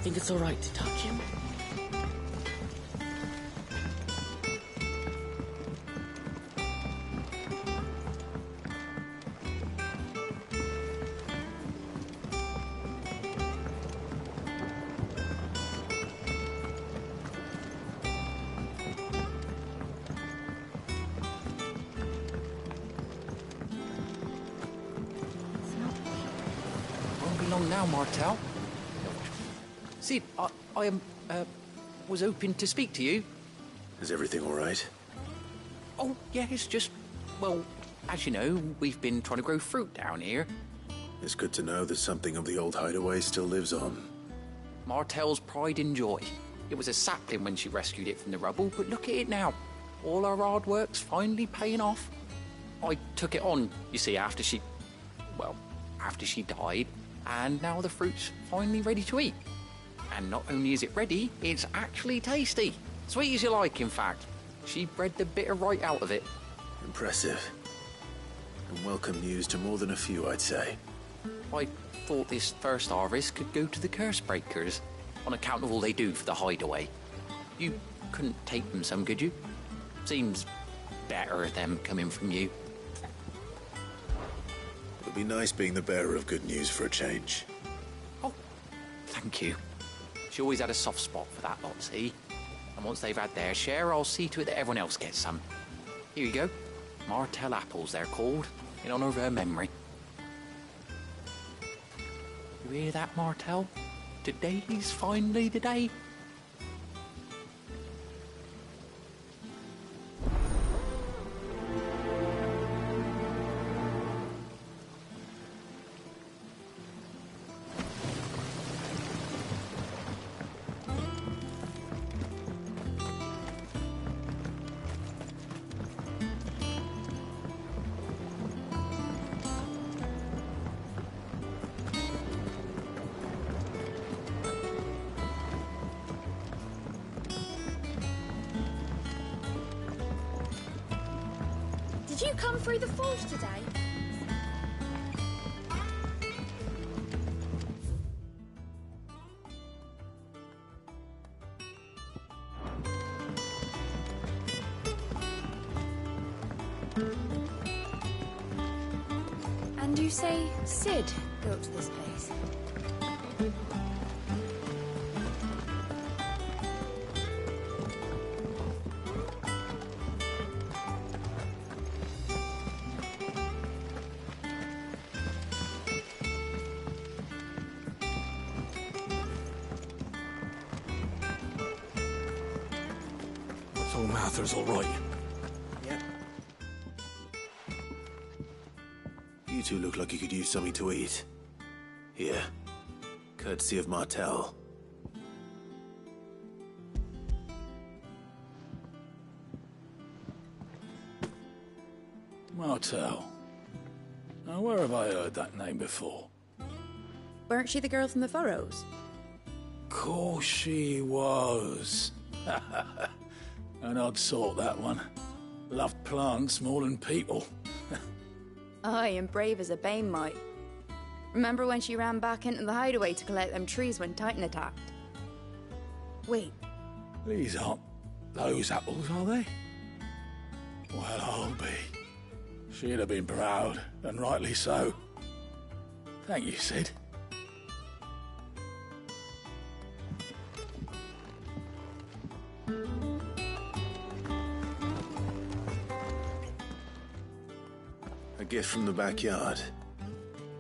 think it's all right to touch him? Won't be long now, Martel. Sid, I was hoping to speak to you. Is everything all right? Oh, yeah, it's just, well, as you know, we've been trying to grow fruit down here. It's good to know that something of the old hideaway still lives on. Martel's pride and joy. It was a sapling when she rescued it from the rubble, but look at it now. All our hard work's finally paying off. I took it on, you see, after she died, and now the fruit's finally ready to eat. And not only is it ready, it's actually tasty. Sweet as you like, in fact. She bred the bitter right out of it. Impressive. And welcome news to more than a few, I'd say. I thought this first harvest could go to the curse breakers, on account of all they do for the hideaway. You couldn't take them some, could you? Seems better them coming from you. It'll be nice being the bearer of good news for a change. Oh, thank you. She always had a soft spot for that lot, see? And once they've had their share, I'll see to it that everyone else gets some. Here you go. Martel apples, they're called, in honour of her memory. You hear that, Martel? Today's finally the day. Did you come through the falls today? And you say Sid built this place? So Mather's all right. Yep. You two look like you could use something to eat. Here. Courtesy of Martel. Martel. Now, where have I heard that name before? Weren't she the girl from the furrows? Course she was. An odd sort, that one. Loved plants more than people. Aye, and brave as a bane might. Remember when she ran back into the hideaway to collect them trees when Titan attacked? Wait, These aren't those apples, are they? Well, I'll be. She'd have been proud, and rightly so. Thank you, Sid. A gift from the backyard.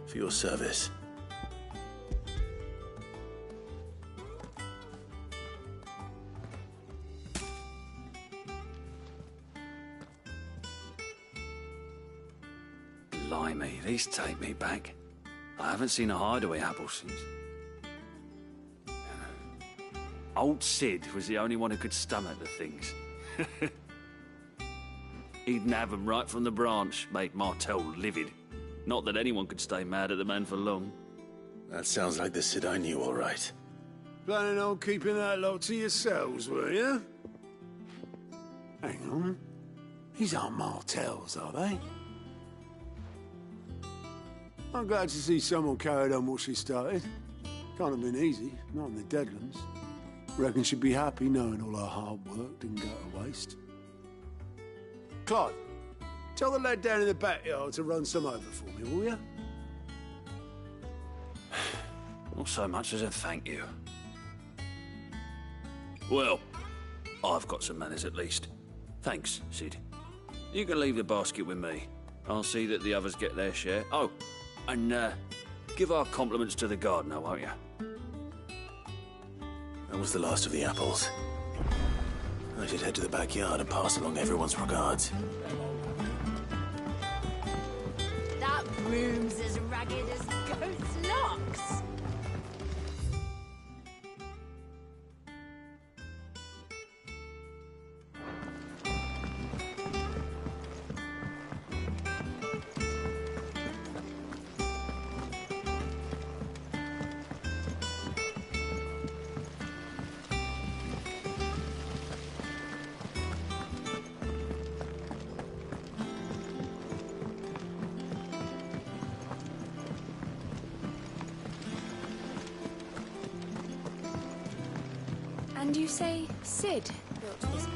For your service. Blimey, these take me back. I haven't seen a hideaway apple since. Old Sid was the only one who could stomach the things. He'd nab 'em right from the branch, made Martel livid. Not that anyone could stay mad at the man for long. That sounds like the Sid I knew, all right. Planning on keeping that lot to yourselves, were you? Hang on. These aren't Martels, are they? I'm glad to see someone carried on what she started. Can't have been easy, not in the Deadlands. Reckon she'd be happy knowing all her hard work didn't go to waste. Clive, tell the lad down in the backyard to run some over for me, will you? Not so much as a thank you. Well, I've got some manners at least. Thanks, Sid. You can leave the basket with me. I'll see that the others get their share. Oh, and give our compliments to the gardener, won't you? That was the last of the apples. I should head to the backyard and pass along everyone's regards. That broom's as ragged as goat's locks. And you say Sid built this place?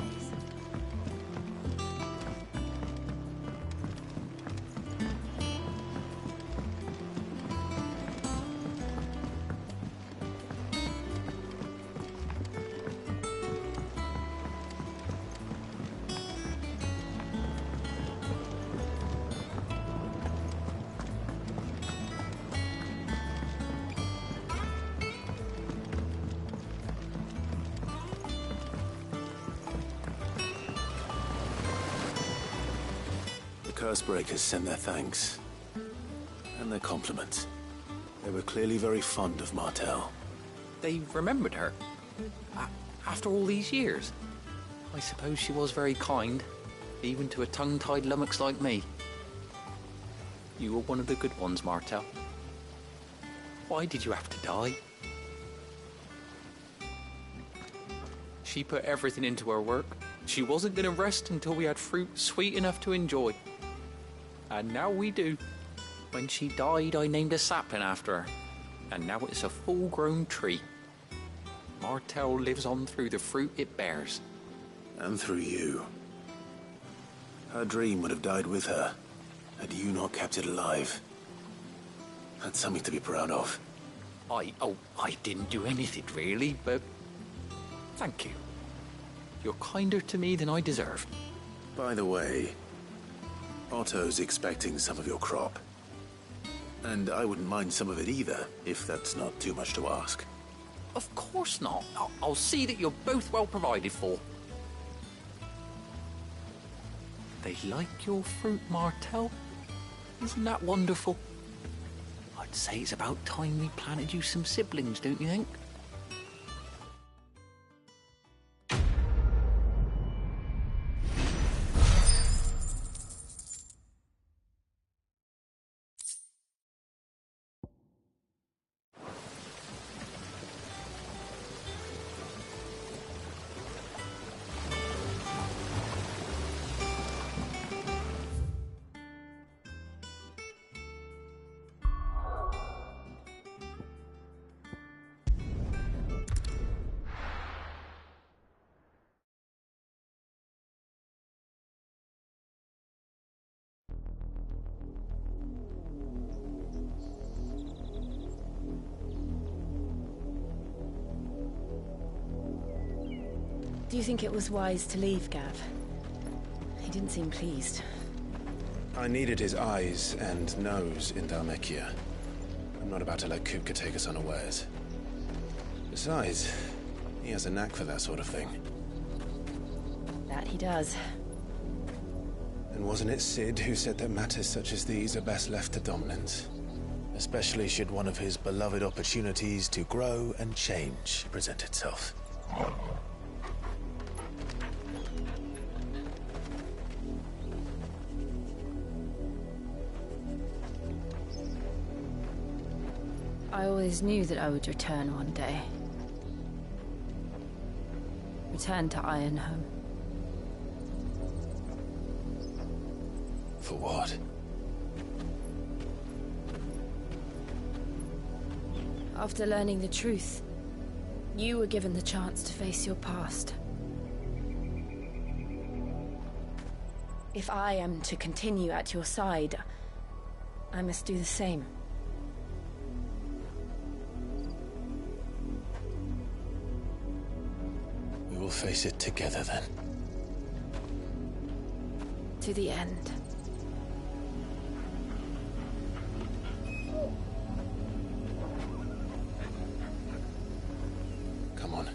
Cursebreakers send their thanks. And their compliments. They were clearly very fond of Martel. They remembered her. After all these years. I suppose she was very kind, even to a tongue-tied lummox like me. You were one of the good ones, Martel. Why did you have to die? She put everything into her work. She wasn't going to rest until we had fruit sweet enough to enjoy. And now we do. When she died, I named a sapling after her. And now it's a full-grown tree. Martel lives on through the fruit it bears. And through you. Her dream would have died with her, had you not kept it alive. That's something to be proud of. I didn't do anything really, but thank you. You're kinder to me than I deserved. By the way, Otto's expecting some of your crop. And I wouldn't mind some of it either, if that's not too much to ask. Of course not. I'll see that you're both well provided for. They like your fruit, Martel. Isn't that wonderful? I'd say it's about time we planted you some siblings, don't you think? Do you think it was wise to leave, Gav? He didn't seem pleased. I needed his eyes and nose in Dhalmekia. I'm not about to let Kupka take us unawares. Besides, he has a knack for that sort of thing. That he does. And wasn't it Sid who said that matters such as these are best left to dominance? Especially should one of his beloved opportunities to grow and change present itself. I always knew that I would return one day. Return to Ironhome. For what? After learning the truth, you were given the chance to face your past. If I am to continue at your side, I must do the same. We will face it together then. To the end. Come on.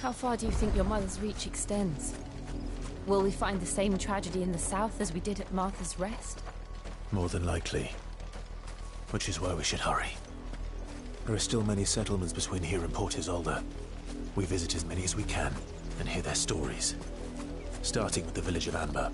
How far do you think your mother's reach extends? Will we find the same tragedy in the south as we did at Martha's Rest? More than likely. Which is why we should hurry. There are still many settlements between here and Port Isolde. We visit as many as we can and hear their stories. Starting with the village of Amber.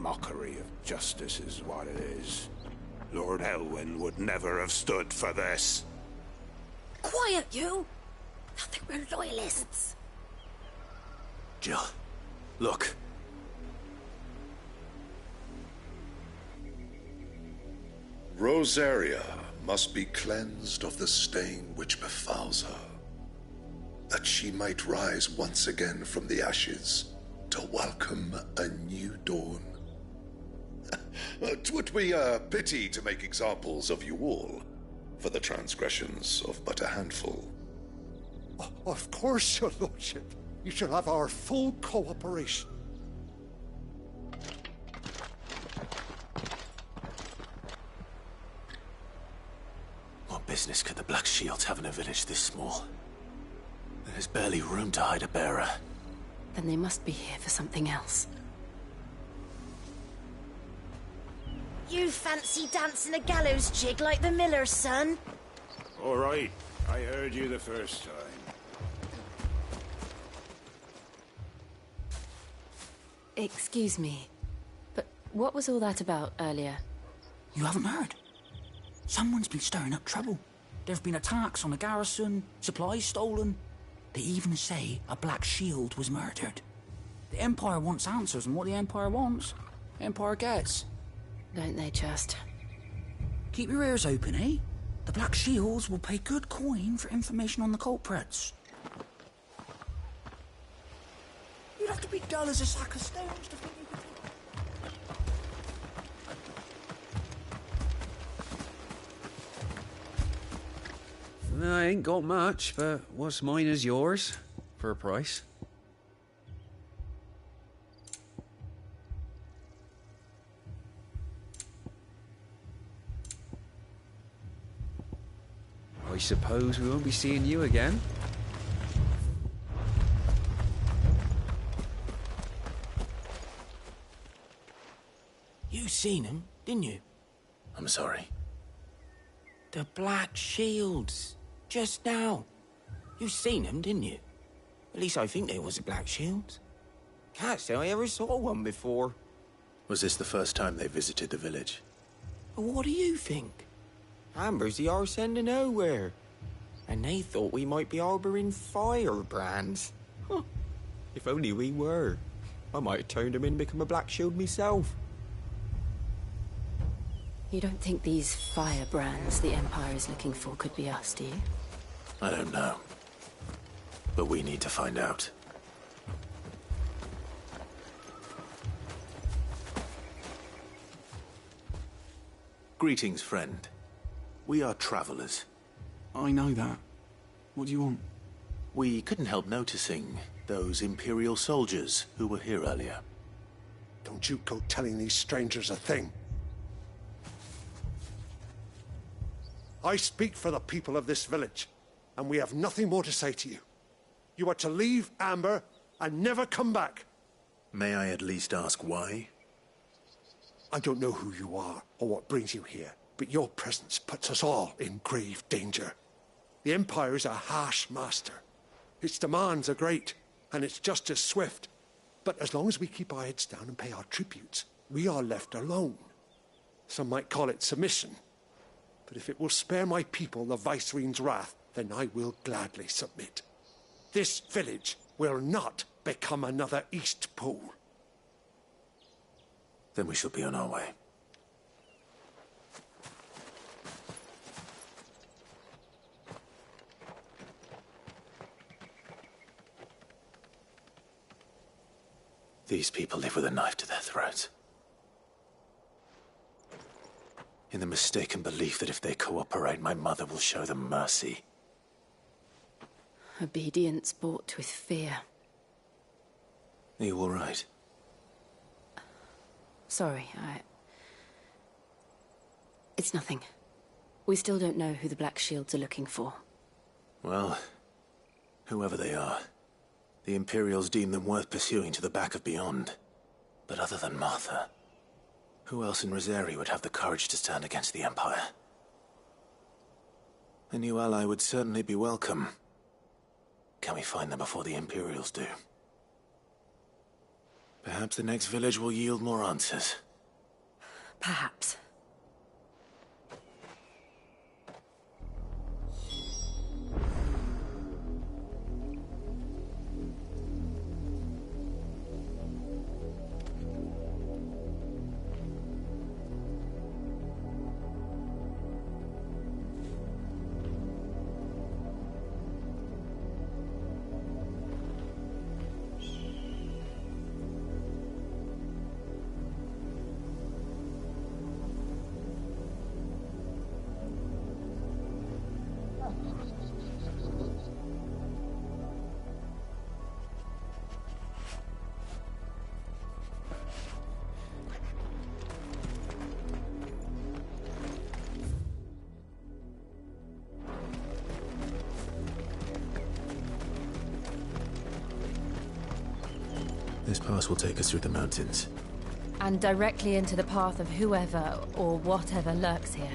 Mockery of justice is what it is. Lord Elwyn would never have stood for this. Quiet, you! I think we're loyalists. Jill, look. Rosaria must be cleansed of the stain which befouls her, that she might rise once again from the ashes to welcome a new dawn. 'Twould be a pity to make examples of you all for the transgressions of but a handful. Of course, your lordship. You shall have our full cooperation. What business could the Black Shields have in a village this small? There's barely room to hide a bearer. Then they must be here for something else. You fancy dancing a gallows jig like the miller's son? All right. I heard you the first time. Excuse me, but what was all that about earlier? You haven't heard? Someone's been stirring up trouble. There've been attacks on the garrison, supplies stolen. They even say a Black Shield was murdered. The Empire wants answers, and what the Empire wants, the Empire gets. Don't they just? Keep your ears open, eh? The Black Shields will pay good coin for information on the culprits. You'd have to be dull as a sack of stones to think you could... I ain't got much, but what's mine is yours, for a price. I suppose we won't be seeing you again. You seen him, didn't you? I'm sorry. The Black Shields. Just now. You seen them, didn't you? At least I think they was the Black Shields. Can't say I ever saw one before. Was this the first time they visited the village? But what do you think? Amber's the arse end of nowhere. And they thought we might be harbouring firebrands. Huh. If only we were. I might have turned them in and become a Black Shield myself. You don't think these firebrands the Empire is looking for could be us, do you? I don't know. But we need to find out. Greetings, friend. We are travelers. I know that. What do you want? We couldn't help noticing those Imperial soldiers who were here earlier. Don't you go telling these strangers a thing. I speak for the people of this village, and we have nothing more to say to you. You are to leave Amber and never come back. May I at least ask why? I don't know who you are or what brings you here, but your presence puts us all in grave danger. The Empire is a harsh master. Its demands are great, and its justice swift. But as long as we keep our heads down and pay our tributes, we are left alone. Some might call it submission. But if it will spare my people the Viceroy's wrath, then I will gladly submit. This village will not become another East Pool. Then we shall be on our way. These people live with a knife to their throats. In the mistaken belief that if they cooperate, my mother will show them mercy. Obedience bought with fear. Are you all right? Sorry, It's nothing. We still don't know who the Black Shields are looking for. Well, whoever they are, the Imperials deem them worth pursuing to the back of beyond. But other than Martha, who else in Rosari would have the courage to stand against the Empire? A new ally would certainly be welcome. Can we find them before the Imperials do? Perhaps the next village will yield more answers. Perhaps. This pass will take us through the mountains. And directly into the path of whoever or whatever lurks here.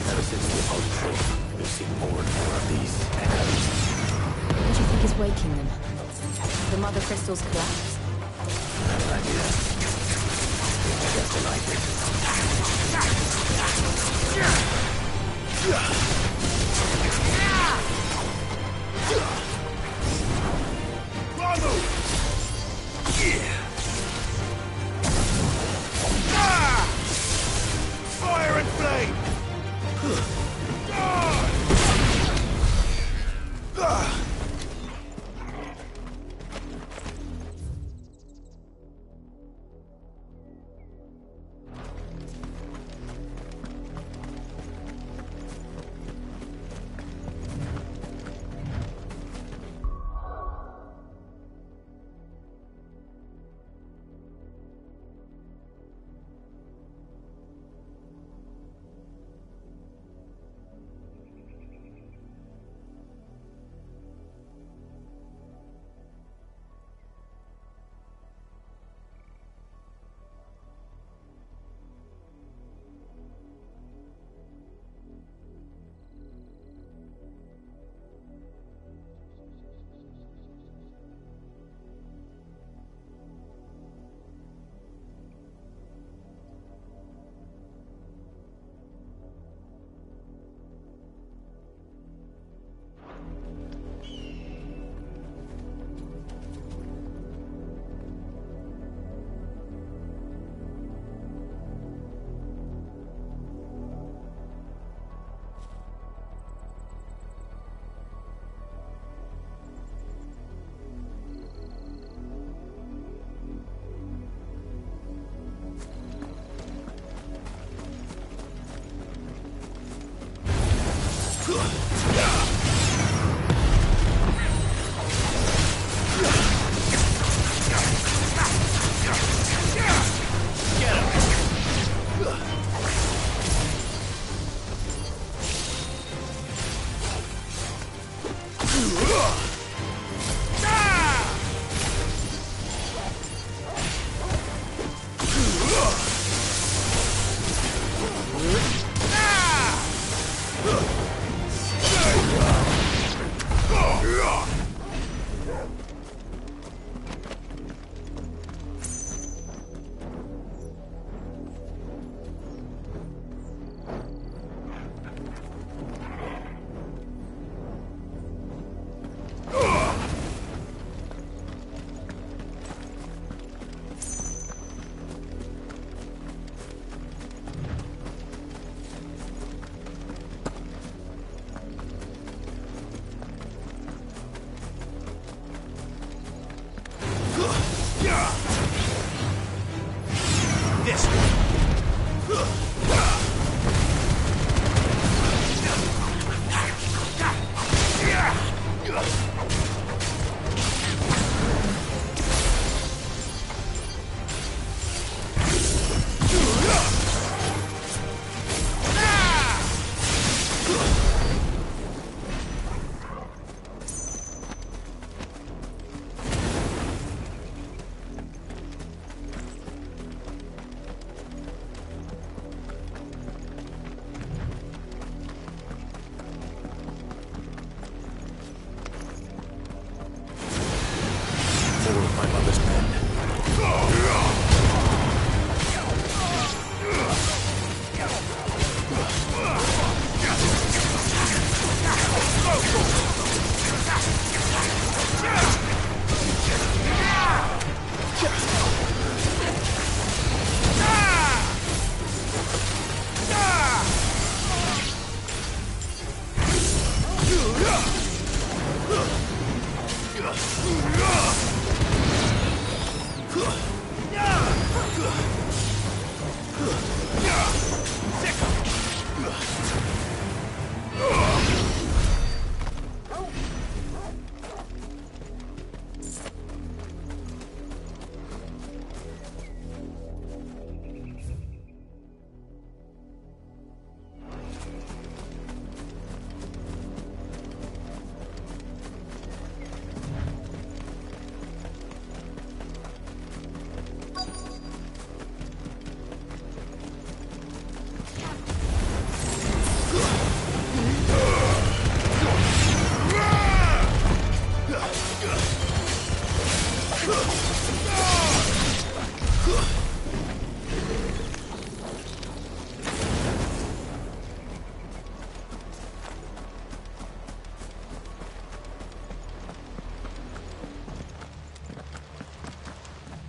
Ever since the Apollo trip, we've seen more and more of these echoes. What do you think is waking them? The mother crystal's collapse? I have an idea. Just like it. Bravo! Fire and flame! this!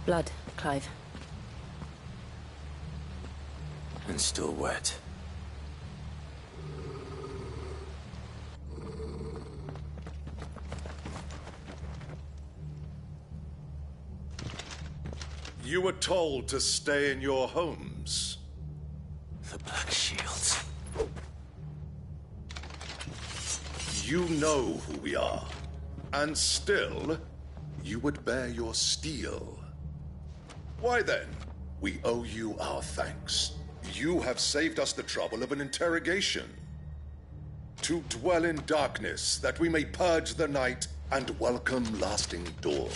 Blood, Clive. And still wet. You were told to stay in your homes. The Black Shields. You know who we are. And still, you would bear your steel. Why then, we owe you our thanks. You have saved us the trouble of an interrogation. To dwell in darkness, that we may purge the night and welcome lasting dawn.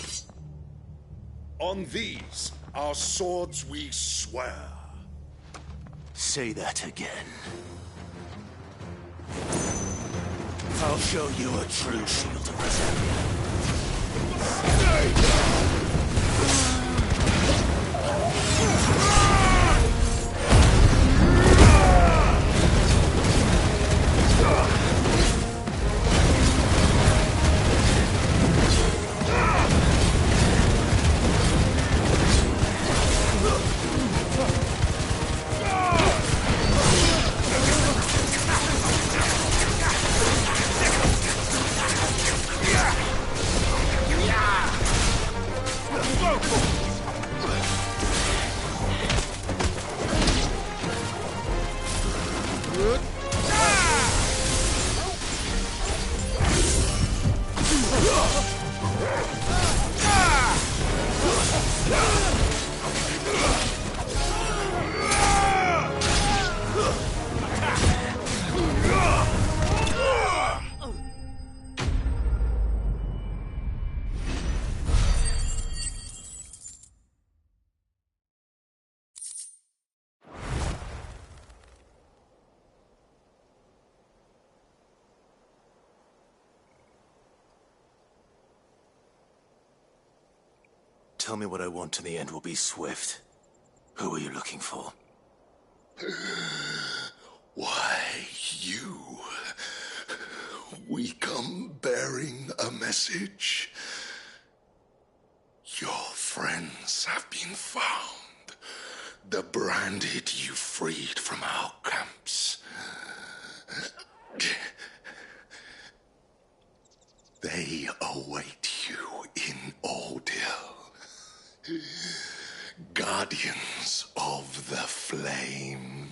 On these, our swords we swear. Say that again. I'll show you a true shield of Resembia. Tell me what I want and the end will be swift. Who are you looking for? Why, you. We come bearing a message. Your friends have been found. The branded you freed from our camps. They await you in Ordeal. Guardians of flame.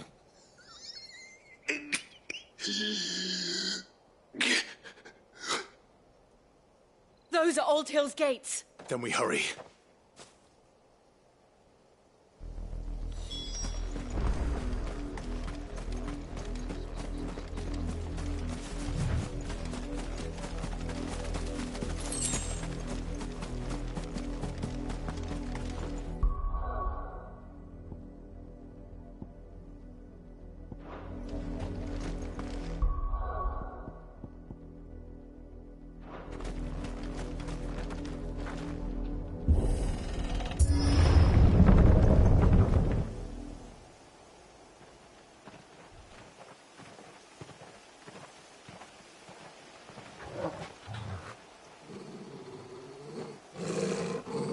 Those are Old Hill's gates. Then we hurry.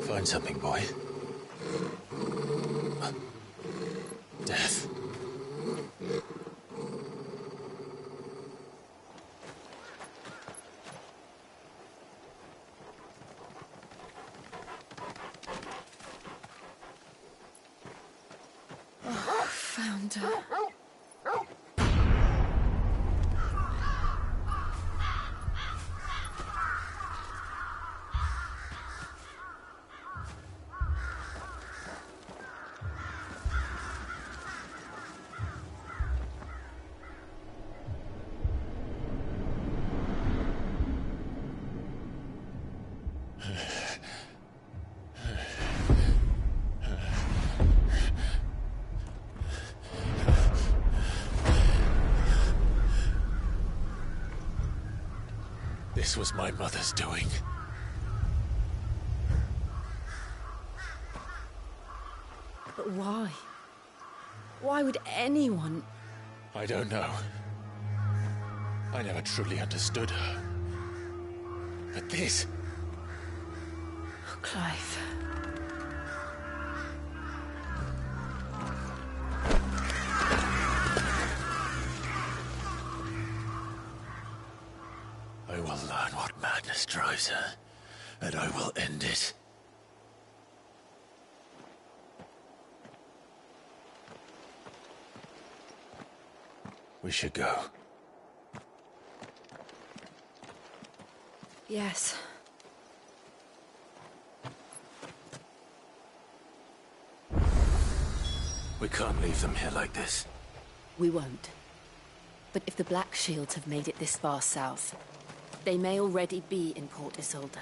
Find something, boy. Death. Oh, found her. This was my mother's doing. But why? Why would anyone... I don't know. I never truly understood her. But this... Oh, Clive. I will learn what madness drives her, and I will end it. We should go. Yes. We can't leave them here like this. We won't. But if the Black Shields have made it this far south, they may already be in Port Isolde.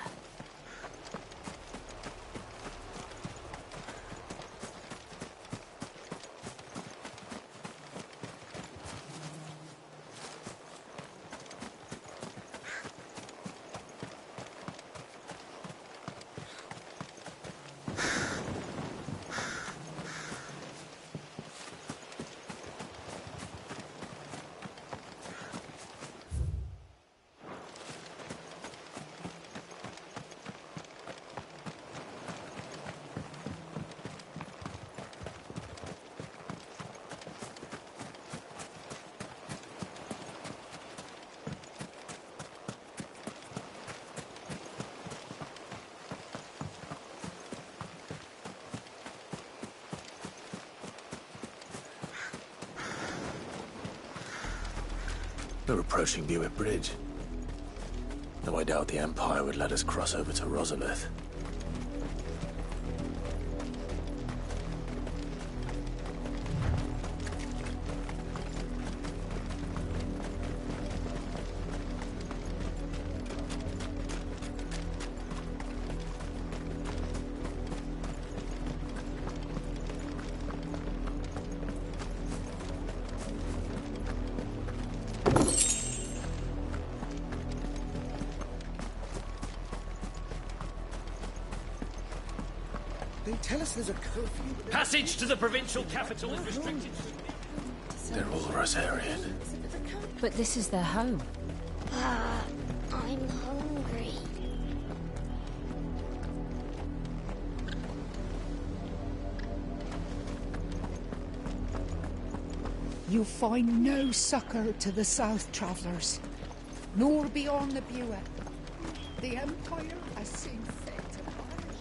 We're approaching Buick Bridge. Though I doubt the Empire would let us cross over to Rosalith. They tell us there's a curfew. Passage to the provincial capital is restricted. They're all Rosarian. But this is their home. I'm hungry. You find no succor to the south travellers, nor beyond the Buick. The Empire has seen fit to punish.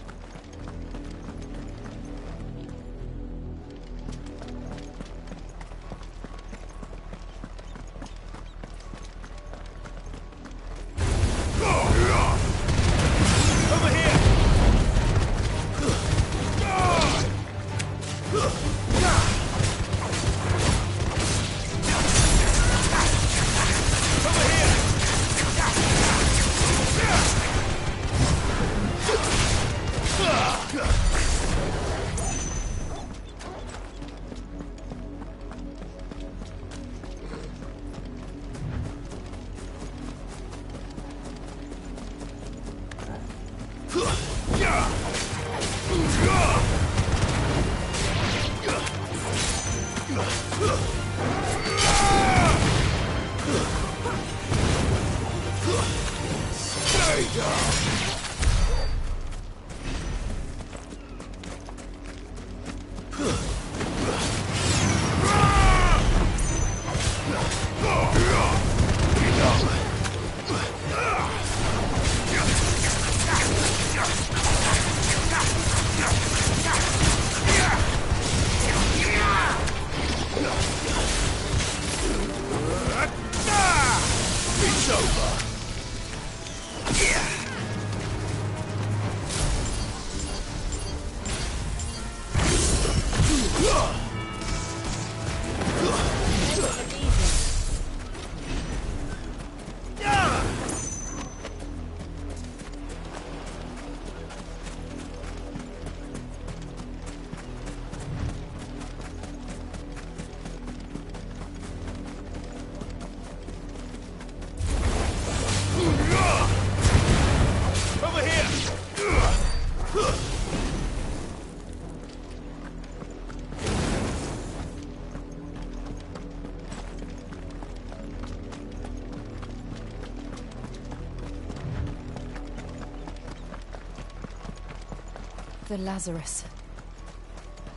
The Lazarus.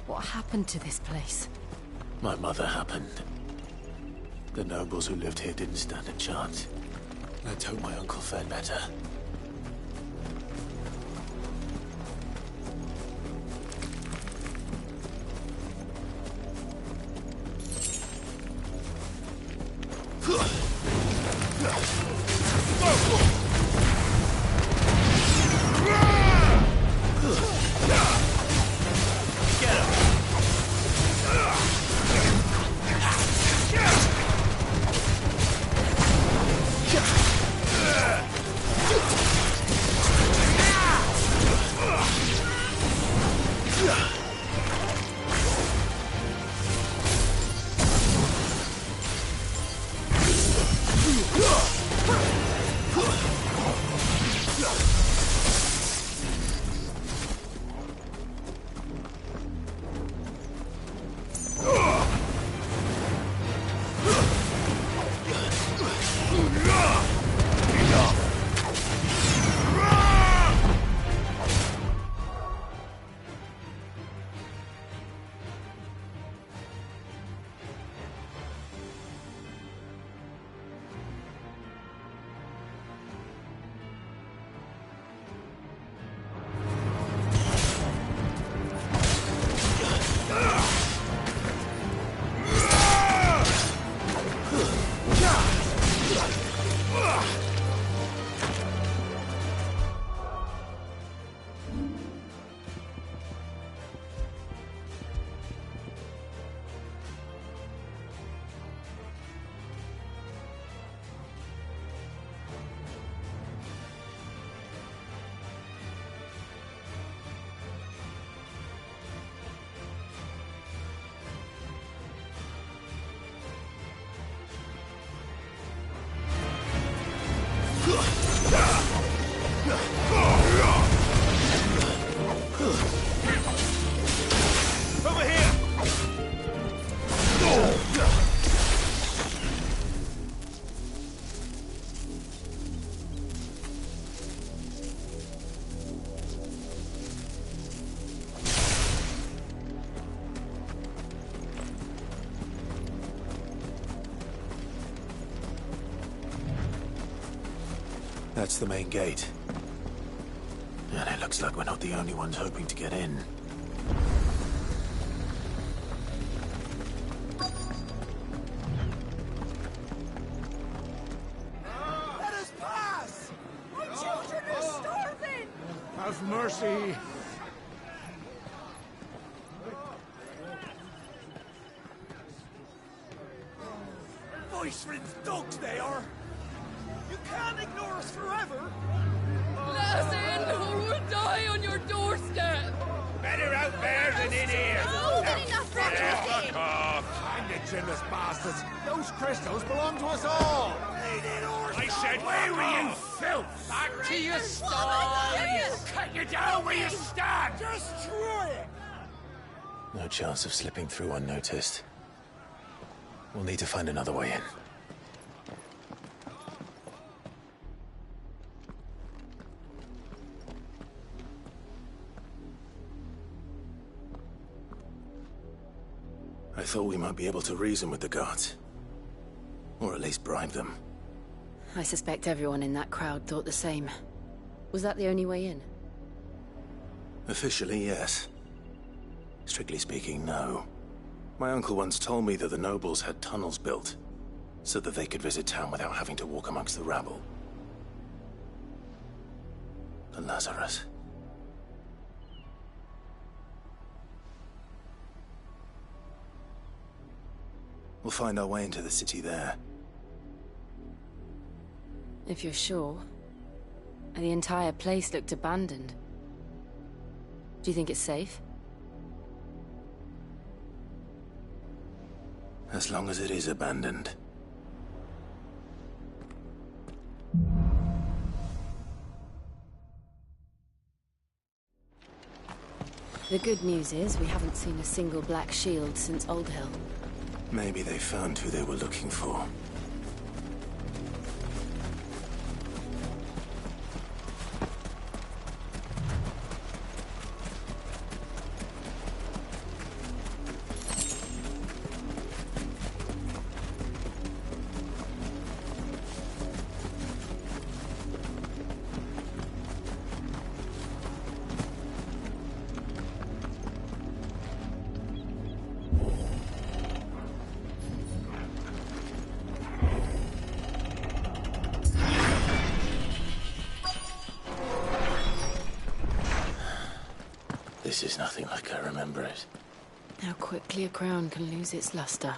What happened to this place? My mother happened. The nobles who lived here didn't stand a chance. Let's hope my uncle fared better. That's the main gate. And it looks like we're not the only ones hoping to get in. Let us pass! My children are starving! Have mercy! Voice-rinsed dogs they are! You can't ignore us forever! Let us in, or we'll die on your doorstep! shameless bastards! Those crystals belong to us all! I said, where were you, filth? Back to your sties! Cut you down where you stand! Destroy it! No chance of slipping through unnoticed. We'll need to find another way in. I thought we might be able to reason with the guards. Or at least bribe them. I suspect everyone in that crowd thought the same. Was that the only way in? Officially, yes. Strictly speaking, no. My uncle once told me that the nobles had tunnels built, so that they could visit town without having to walk amongst the rabble. The Lazarus. We'll find our way into the city there. If you're sure. The entire place looked abandoned. Do you think it's safe? As long as it is abandoned. The good news is we haven't seen a single black shield since Old Hill. Maybe they found who they were looking for. This is nothing like I remember it. How quickly a crown can lose its luster.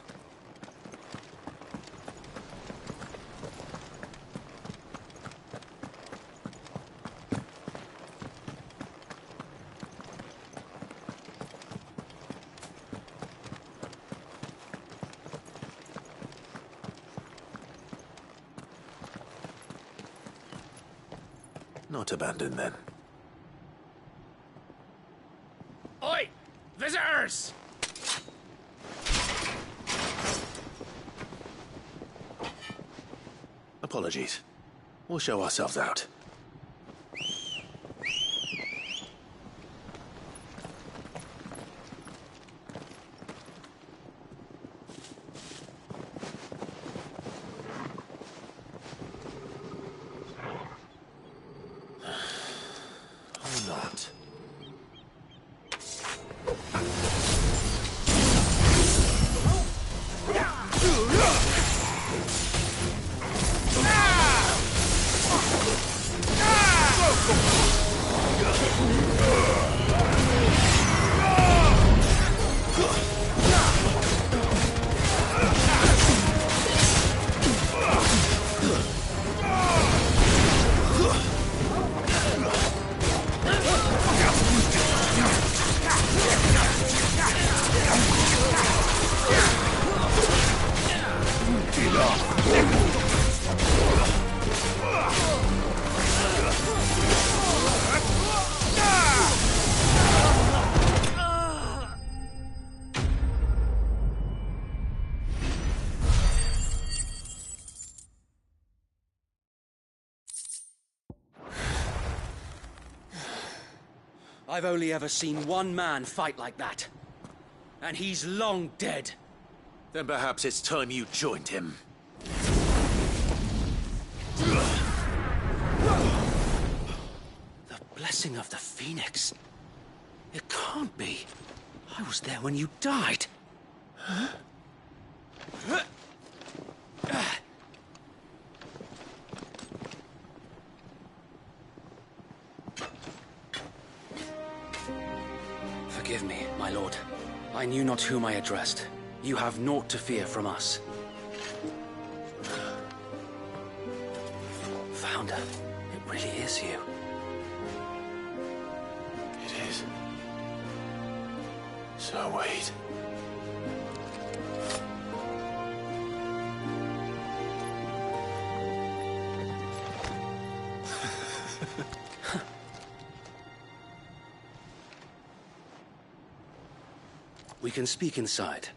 Not abandoned, then. Oi! Visitors! Apologies. We'll show ourselves out. Or not. I've only ever seen one man fight like that. And he's long dead. Then perhaps it's time you joined him. The blessing of the Phoenix. It can't be. I was there when you died. Huh? Forgive me, my lord. I knew not whom I addressed. You have naught to fear from us. Founder, it really is you. It is. So wait. We can speak inside.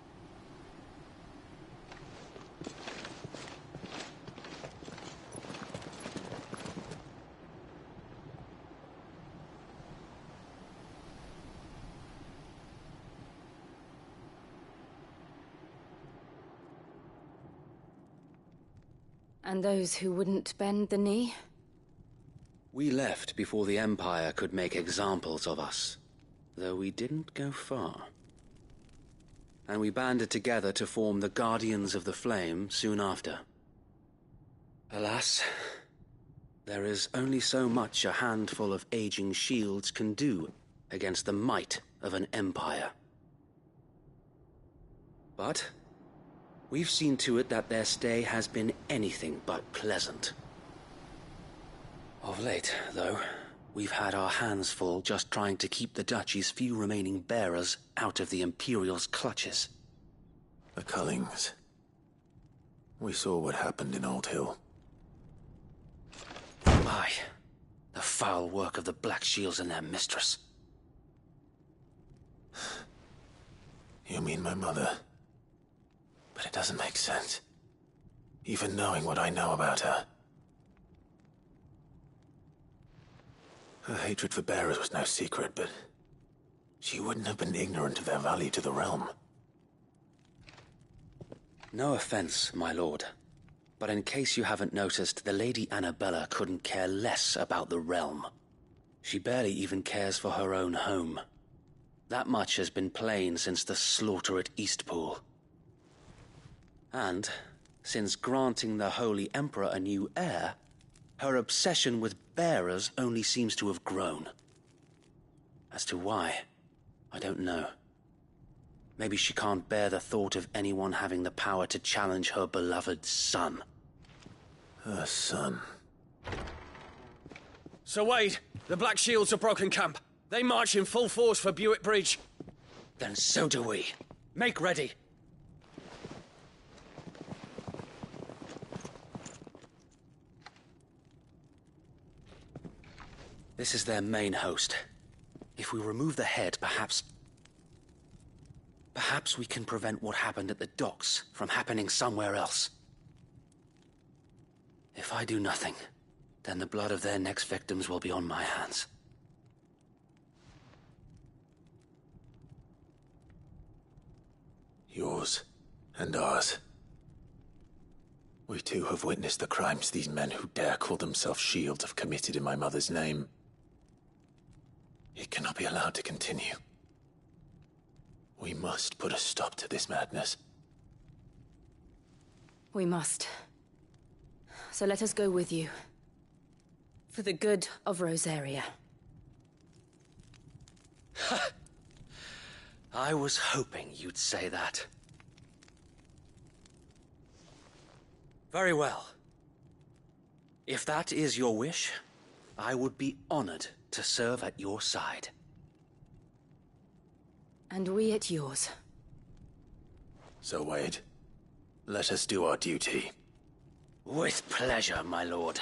And those who wouldn't bend the knee? We left before the Empire could make examples of us, though we didn't go far. And we banded together to form the Guardians of the Flame soon after. Alas, there is only so much a handful of aging shields can do against the might of an empire. But we've seen to it that their stay has been anything but pleasant. Of late, though, we've had our hands full just trying to keep the Duchy's few remaining bearers out of the Imperial's clutches. The Cullings. We saw what happened in Old Hill. Aye, the foul work of the Black Shields and their mistress. You mean my mother? But it doesn't make sense. Even knowing what I know about her. Her hatred for bearers was no secret, but she wouldn't have been ignorant of their value to the realm. No offense, my lord, but in case you haven't noticed, the Lady Annabella couldn't care less about the realm. She barely even cares for her own home. That much has been plain since the slaughter at Eastpool. And, since granting the Holy Emperor a new heir, her obsession with bearers only seems to have grown. As to why, I don't know. Maybe she can't bear the thought of anyone having the power to challenge her beloved son. Her son. Sir Wade, the Black Shields have broken camp. They march in full force for Buick Bridge. Then so do we. Make ready. This is their main host. If we remove the head, perhaps we can prevent what happened at the docks from happening somewhere else. If I do nothing, then the blood of their next victims will be on my hands. Yours and ours. We too have witnessed the crimes these men who dare call themselves shields have committed in my mother's name. It cannot be allowed to continue. We must put a stop to this madness. We must. So let us go with you. For the good of Rosaria. I was hoping you'd say that. Very well. If that is your wish, I would be honored to serve at your side. And we at yours. So, Wade, let us do our duty. With pleasure, my lord.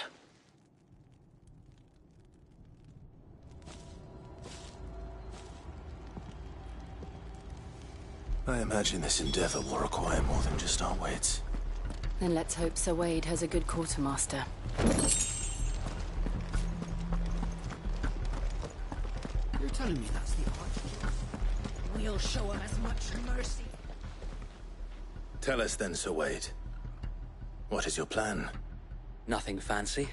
I imagine this endeavor will require more than just our wits. Then let's hope Sir Wade has a good quartermaster. You're telling me that's the Archduke? We'll show him as much mercy. Tell us then, Sir Wade. What is your plan? Nothing fancy.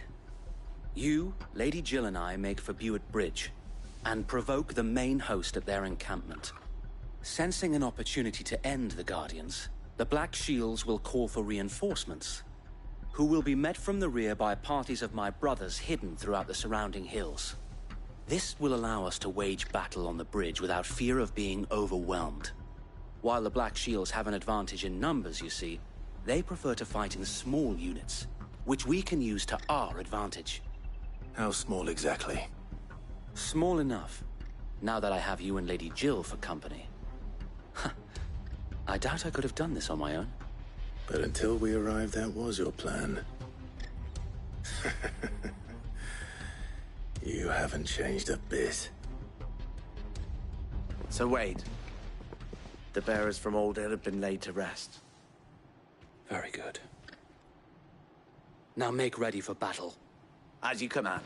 You, Lady Jill and I make for Buick Bridge, and provoke the main host at their encampment. Sensing an opportunity to end the Guardians, the Black Shields will call for reinforcements, who will be met from the rear by parties of my brothers hidden throughout the surrounding hills. This will allow us to wage battle on the bridge without fear of being overwhelmed. While the Black Shields have an advantage in numbers, you see, they prefer to fight in small units, which we can use to our advantage. How small exactly? Small enough, now that I have you and Lady Jill for company. I doubt I could have done this on my own. But until we arrived, that was your plan. You haven't changed a bit. Sir Wade, The bearers from Old Hill have been laid to rest. Very good. Now make ready for battle. As you command.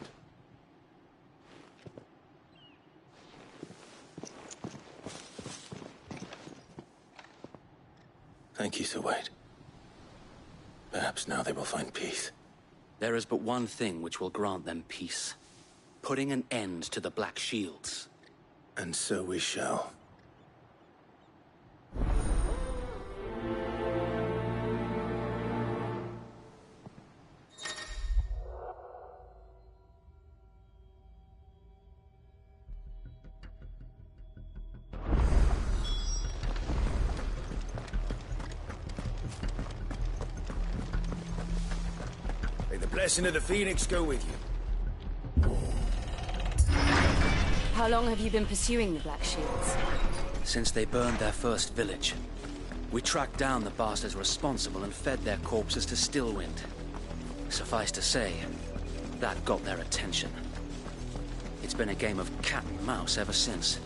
Thank you, Sir Wade. Perhaps now they will find peace. There is but one thing which will grant them peace. Putting an end to the Black Shields. And so we shall. May the blessing of the Phoenix go with you. How long have you been pursuing the Black Shields? Since they burned their first village. We tracked down the bastards responsible and fed their corpses to Stillwind. Suffice to say, that got their attention. It's been a game of cat and mouse ever since.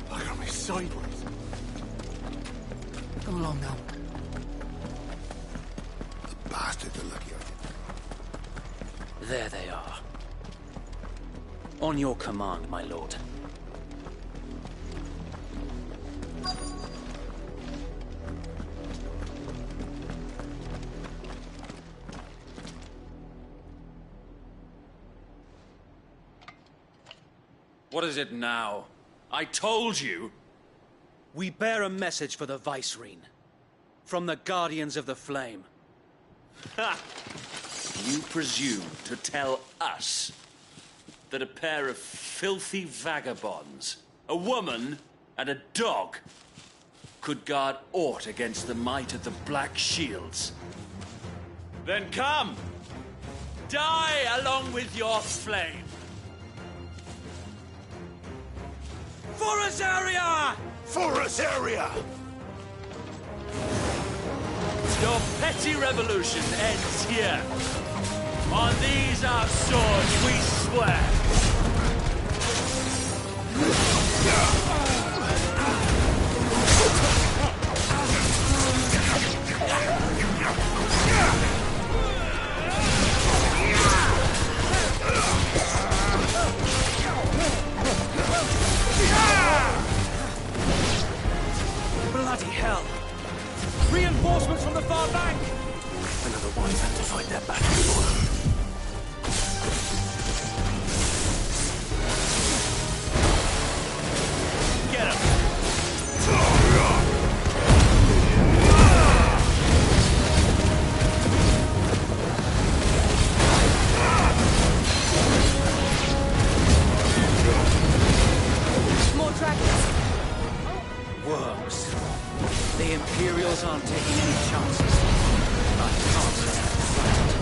Look at me sideways. Come along now. The bastards are lucky I did. There they are. On your command, my lord. What is it now? I told you! We bear a message for the Vicereine. From the Guardians of the Flame. Ha! You presume to tell us that a pair of filthy vagabonds, a woman and a dog, could guard aught against the might of the Black Shields? Then come! Die along with your flame! For Azaria! For Azaria! Your petty revolution ends here. On these our swords we swear. Bloody hell! Reinforcements from the far bank! Another wise had to fight their battle for them. Get him! More dragons! Worms. The Imperials aren't taking any chances. I can't say I'm frightened.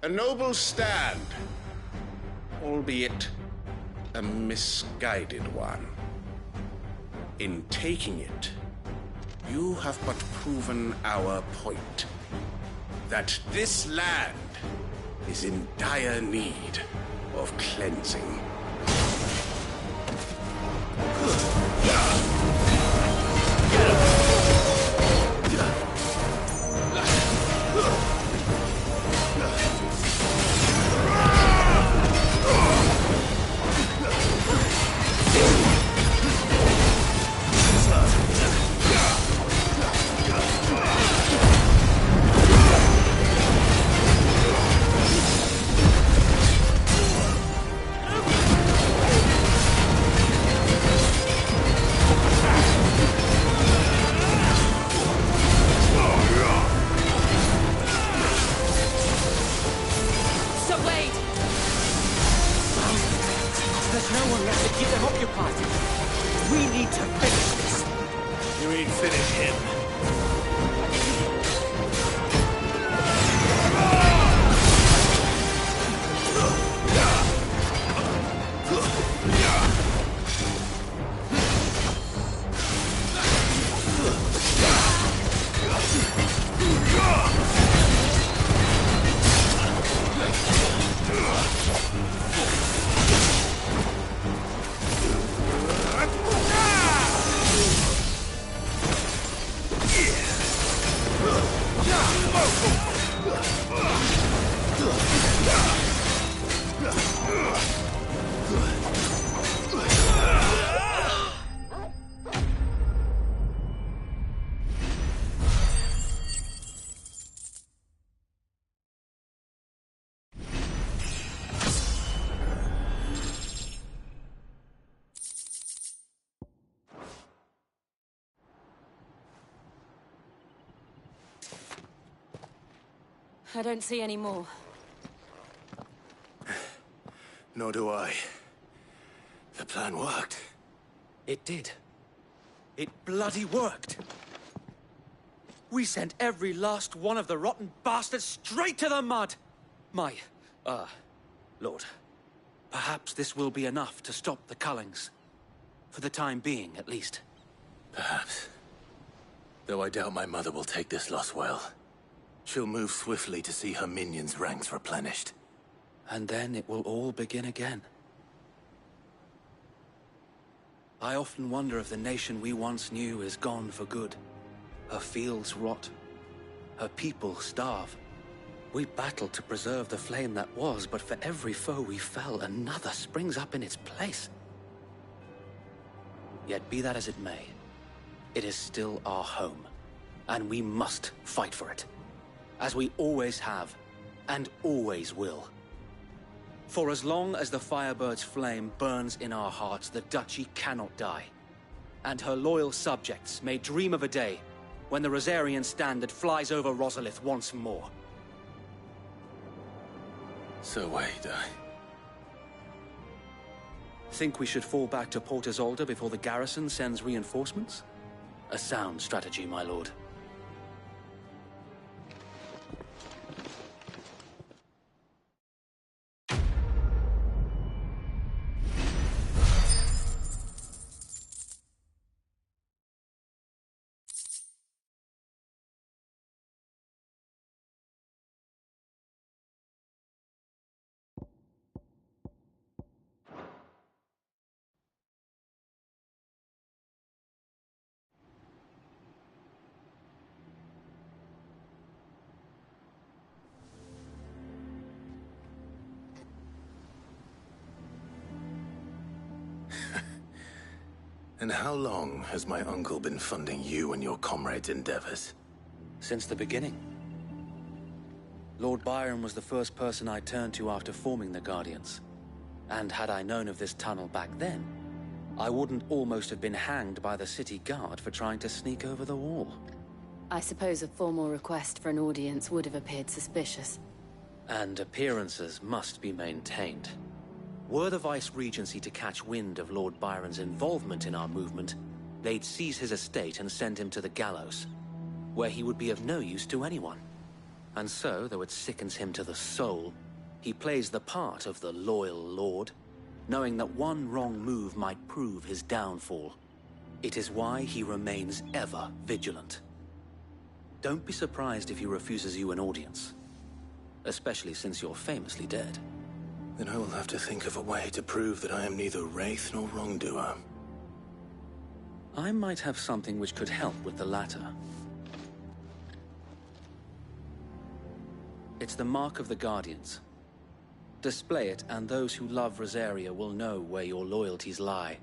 A noble stand, albeit a misguided one. In taking it, you have but proven our point. That this land is in dire need of cleansing. keep them occupied. We need to finish this. You mean finish him? I don't see any more. Nor do I. The plan worked. It did. It bloody worked. We sent every last one of the rotten bastards straight to the mud! Lord, perhaps this will be enough to stop the Cullings. For the time being, at least. Perhaps. Though I doubt my mother will take this loss well. She'll move swiftly to see her minions' ranks replenished. And then it will all begin again. I often wonder if the nation we once knew is gone for good. Her fields rot. Her people starve. We battled to preserve the flame that was, but for every foe we fell, another springs up in its place. Yet be that as it may, it is still our home, and we must fight for it. As we always have, and always will. For as long as the Firebird's flame burns in our hearts, the Duchy cannot die. And her loyal subjects may dream of a day when the Rosarian standard flies over Rosalith once more. So wait, Think we should fall back to Port Isolde before the garrison sends reinforcements? A sound strategy, my lord. And how long has my uncle been funding you and your comrades' endeavors? Since the beginning. Lord Byron was the first person I turned to after forming the Guardians. And had I known of this tunnel back then, I wouldn't almost have been hanged by the city guard for trying to sneak over the wall. I suppose a formal request for an audience would have appeared suspicious. And appearances must be maintained. Were the Vice-Regency to catch wind of Lord Byron's involvement in our movement, they'd seize his estate and send him to the gallows, where he would be of no use to anyone. And so, though it sickens him to the soul, he plays the part of the loyal lord, knowing that one wrong move might prove his downfall. It is why he remains ever vigilant. Don't be surprised if he refuses you an audience, especially since you're famously dead. Then I will have to think of a way to prove that I am neither wraith nor wrongdoer. I might have something which could help with the latter. It's the mark of the Guardians. Display it, and those who love Rosaria will know where your loyalties lie.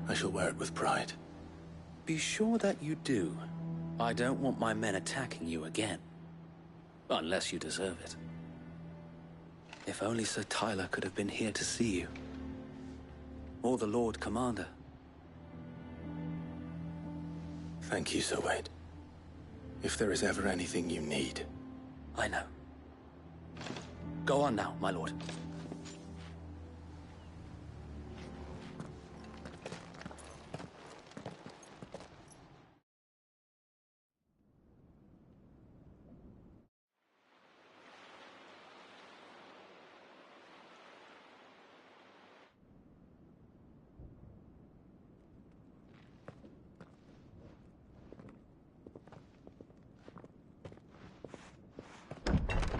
I shall wear it with pride. Be sure that you do. I don't want my men attacking you again. Unless you deserve it. If only Sir Tyler could have been here to see you. Or the Lord Commander. Thank you, Sir Wade. If there is ever anything you need. I know. Go on now, my lord.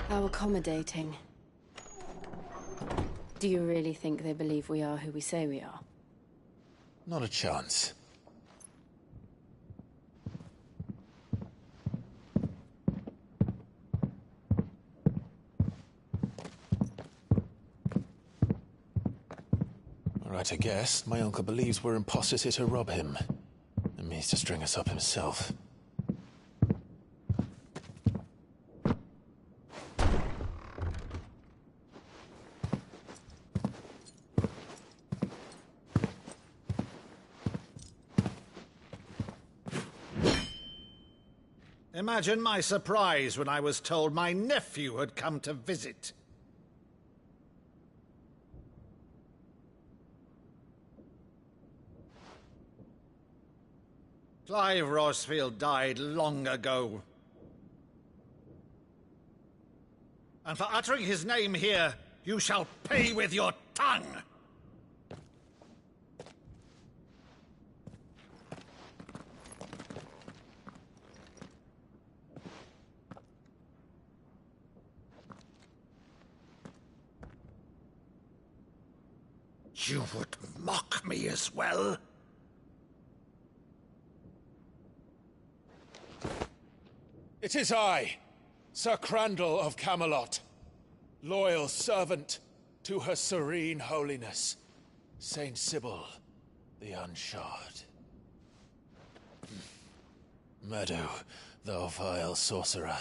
How accommodating. Do you really think they believe we are who we say we are? Not a chance. All right, I guess. My uncle believes we're imposters here to rob him. And means to string us up himself. Imagine my surprise when I was told my nephew had come to visit. Clive Rosfield died long ago. And for uttering his name here, you shall pay with your tongue! You would mock me as well? It is I, Sir Crandall of Camelot, loyal servant to Her Serene Holiness, Saint Sybil the Unshod. Meadow, thou vile sorcerer,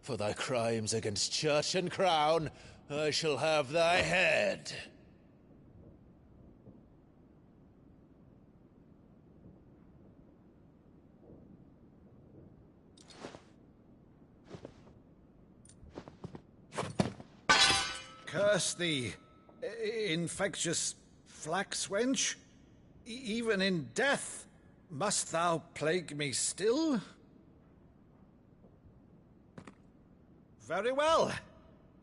for thy crimes against church and crown, I shall have thy head. Curse thee, infectious flax wench. Even in death, must thou plague me still? Very well.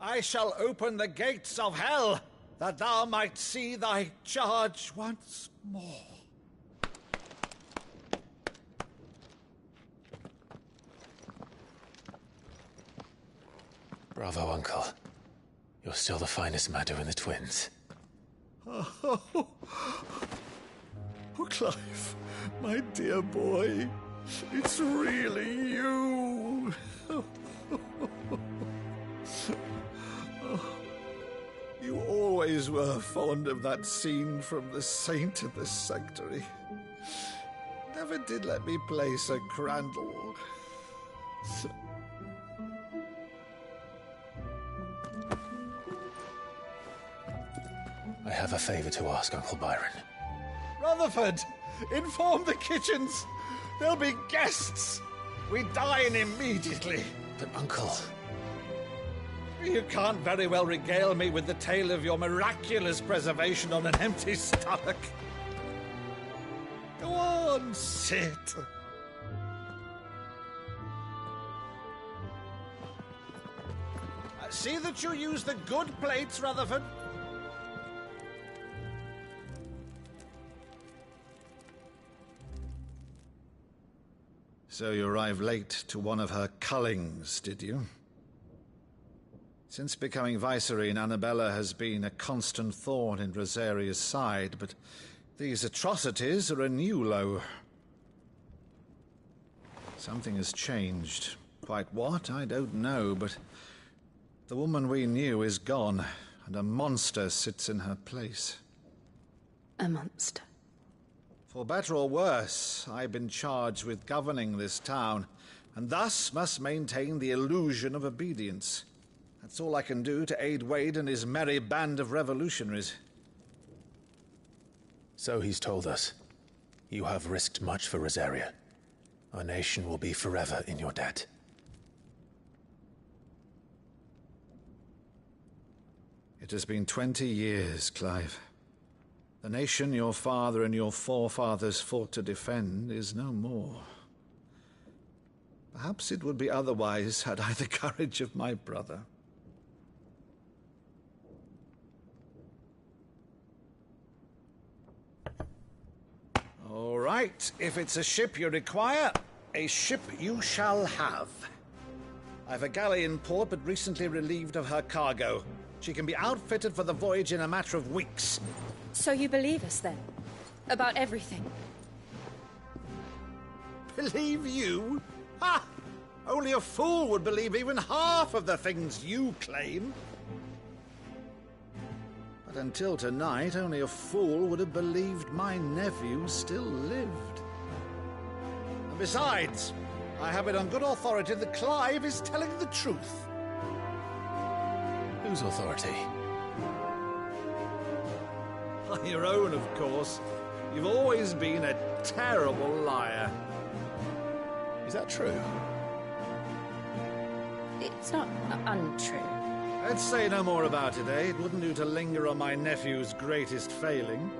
I shall open the gates of hell, that thou might see thy charge once more. Bravo, Uncle. You're still the finest Maddo in the twins. Oh, Clive, my dear boy, it's really you. You always were fond of that scene from The Saint of the Sanctuary. Never did let me play Sir Crandall. I have a favor to ask, Uncle Byron. Rutherford, inform the kitchens. There'll be guests. We dine immediately. But, Uncle... You can't very well regale me with the tale of your miraculous preservation on an empty stomach. Go on, sit. See that you use the good plates, Rutherford. So you arrived late to one of her cullings, did you? Since becoming Vicereine, Annabella has been a constant thorn in Rosaria's side, but these atrocities are a new low. Something has changed. Quite what, I don't know, but the woman we knew is gone, and a monster sits in her place. A monster? For better or worse, I've been charged with governing this town, and thus must maintain the illusion of obedience. That's all I can do to aid Wade and his merry band of revolutionaries. So he's told us. You have risked much for Rosaria. Our nation will be forever in your debt. It has been 20 years, Clive. The nation your father and your forefathers fought to defend is no more. Perhaps it would be otherwise had I the courage of my brother. All right, if it's a ship you require, a ship you shall have. I've a galley in port, but recently relieved of her cargo. She can be outfitted for the voyage in a matter of weeks. So you believe us, then? About everything? Believe you? Ha! Only a fool would believe even half of the things you claim. But until tonight, only a fool would have believed my nephew still lived. And besides, I have it on good authority that Clive is telling the truth. Whose authority? On your own, of course. You've always been a terrible liar. Is that true? It's not untrue. Let's say no more about it, eh? It wouldn't do to linger on my nephew's greatest failing.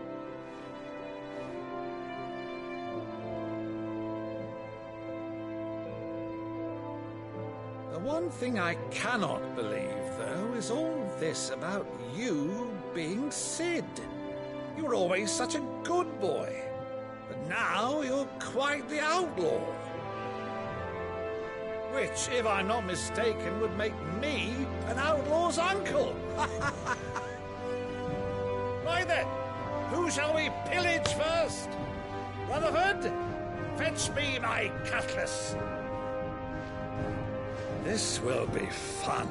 The one thing I cannot believe, though, is all this about you being Sid. You were always such a good boy, but now you're quite the outlaw. Which, if I'm not mistaken, would make me an outlaw's uncle. Right then, who shall we pillage first? Rutherford, fetch me my cutlass. This will be fun.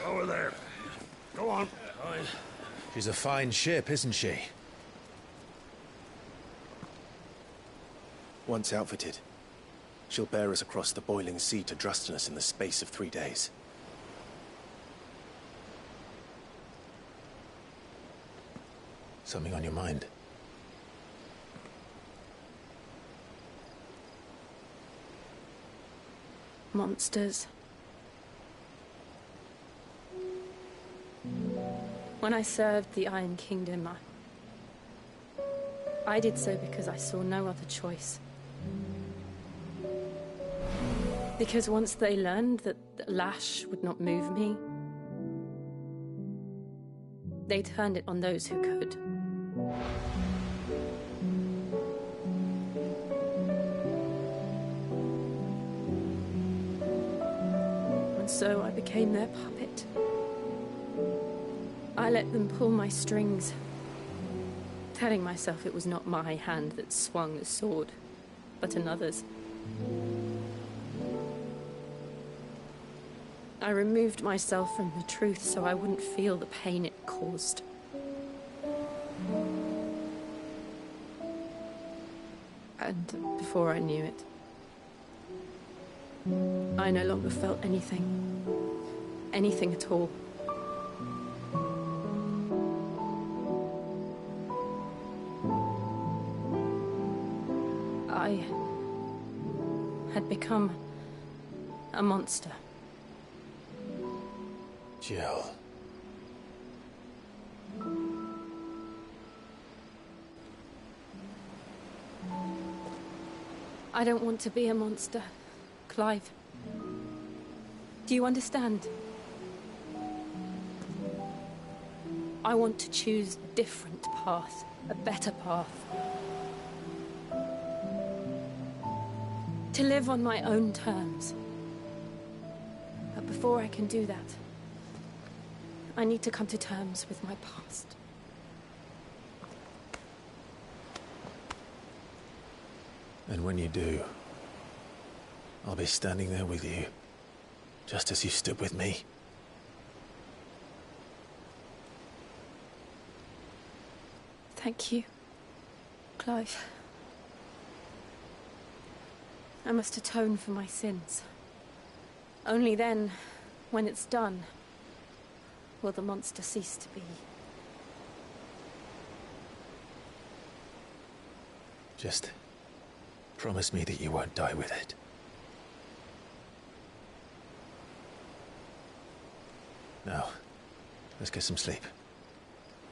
Over there. Go on. She's a fine ship, isn't she? Once outfitted, she'll bear us across the boiling sea to Drustinus in the space of 3 days. Something on your mind? Monsters. When I served the Iron Kingdom, I did so because I saw no other choice. Because once they learned that the lash would not move me, they turned it on those who could. And so I became their puppet. I let them pull my strings, telling myself it was not my hand that swung the sword, but another's. I removed myself from the truth so I wouldn't feel the pain it caused. And before I knew it, I no longer felt anything. Anything at all. I had become a monster. Jill. I don't want to be a monster, Clive. Do you understand? I want to choose a different path, a better path. To live on my own terms. But before I can do that, I need to come to terms with my past. And when you do, I'll be standing there with you, just as you stood with me. Thank you, Clive. I must atone for my sins. Only then, when it's done, will the monster cease to be. Just promise me that you won't die with it. Now, let's get some sleep.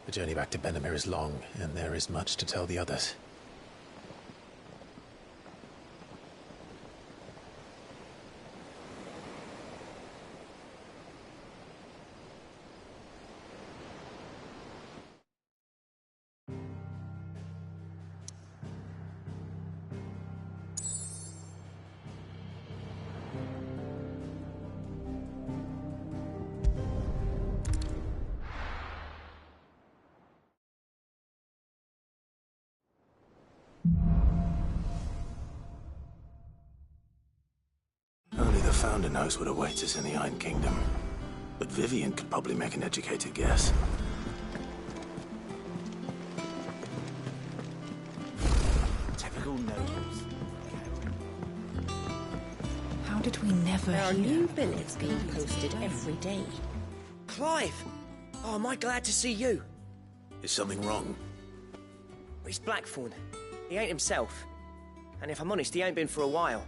The journey back to Benamir is long, and there is much to tell the others. Only the Founder knows what awaits us in the Iron Kingdom. But Vivian could probably make an educated guess. Typical nobles. How did we never There are hear? new billets being posted every day. Clive! Oh, am I glad to see you? Is something wrong? He's Blackthorn. He ain't himself. And if I'm honest, he ain't been for a while.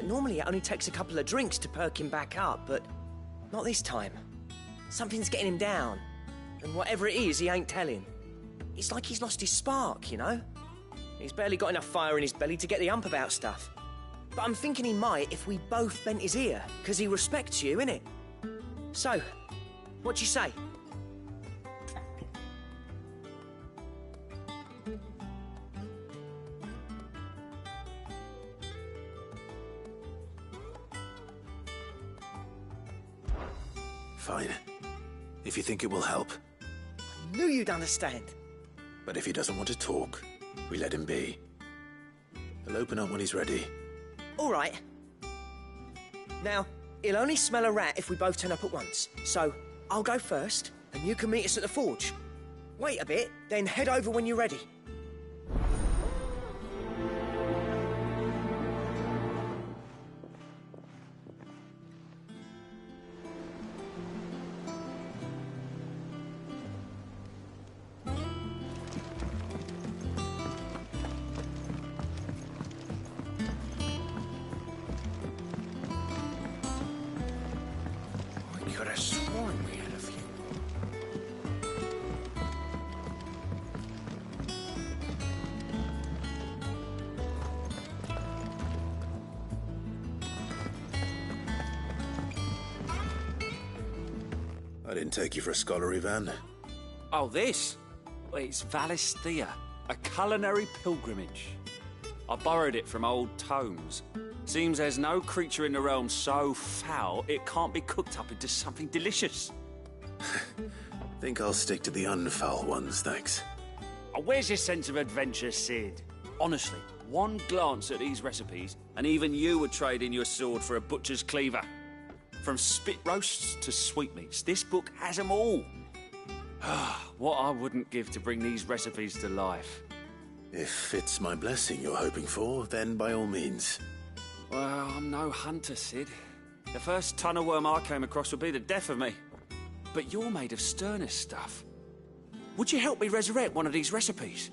Normally it only takes a couple of drinks to perk him back up, but not this time. Something's getting him down. And whatever it is, he ain't telling. It's like he's lost his spark, you know? He's barely got enough fire in his belly to get the ump about stuff. But I'm thinking he might if we both bent his ear, because he respects you, innit? So, what you say? Fine. If you think it will help. I knew you'd understand. But if he doesn't want to talk, we let him be. He'll open up when he's ready. All right. Now, he'll only smell a rat if we both turn up at once. So, I'll go first, and you can meet us at the forge. Wait a bit, then head over when you're ready. I could have sworn we had a few. I didn't take you for a scholar, Ivan. Oh, this? Well, it's Valisthea, a culinary pilgrimage. I borrowed it from old tomes. Seems there's no creature in the realm so foul it can't be cooked up into something delicious. Think I'll stick to the unfoul ones, thanks. Oh, where's your sense of adventure, Sid? Honestly, one glance at these recipes, and even you would trade in your sword for a butcher's cleaver. From spit roasts to sweetmeats, this book has them all. What I wouldn't give to bring these recipes to life. If it's my blessing you're hoping for, then by all means. Well, I'm no hunter, Sid. The first ton of worm I came across would be the death of me. But you're made of sterner stuff. Would you help me resurrect one of these recipes?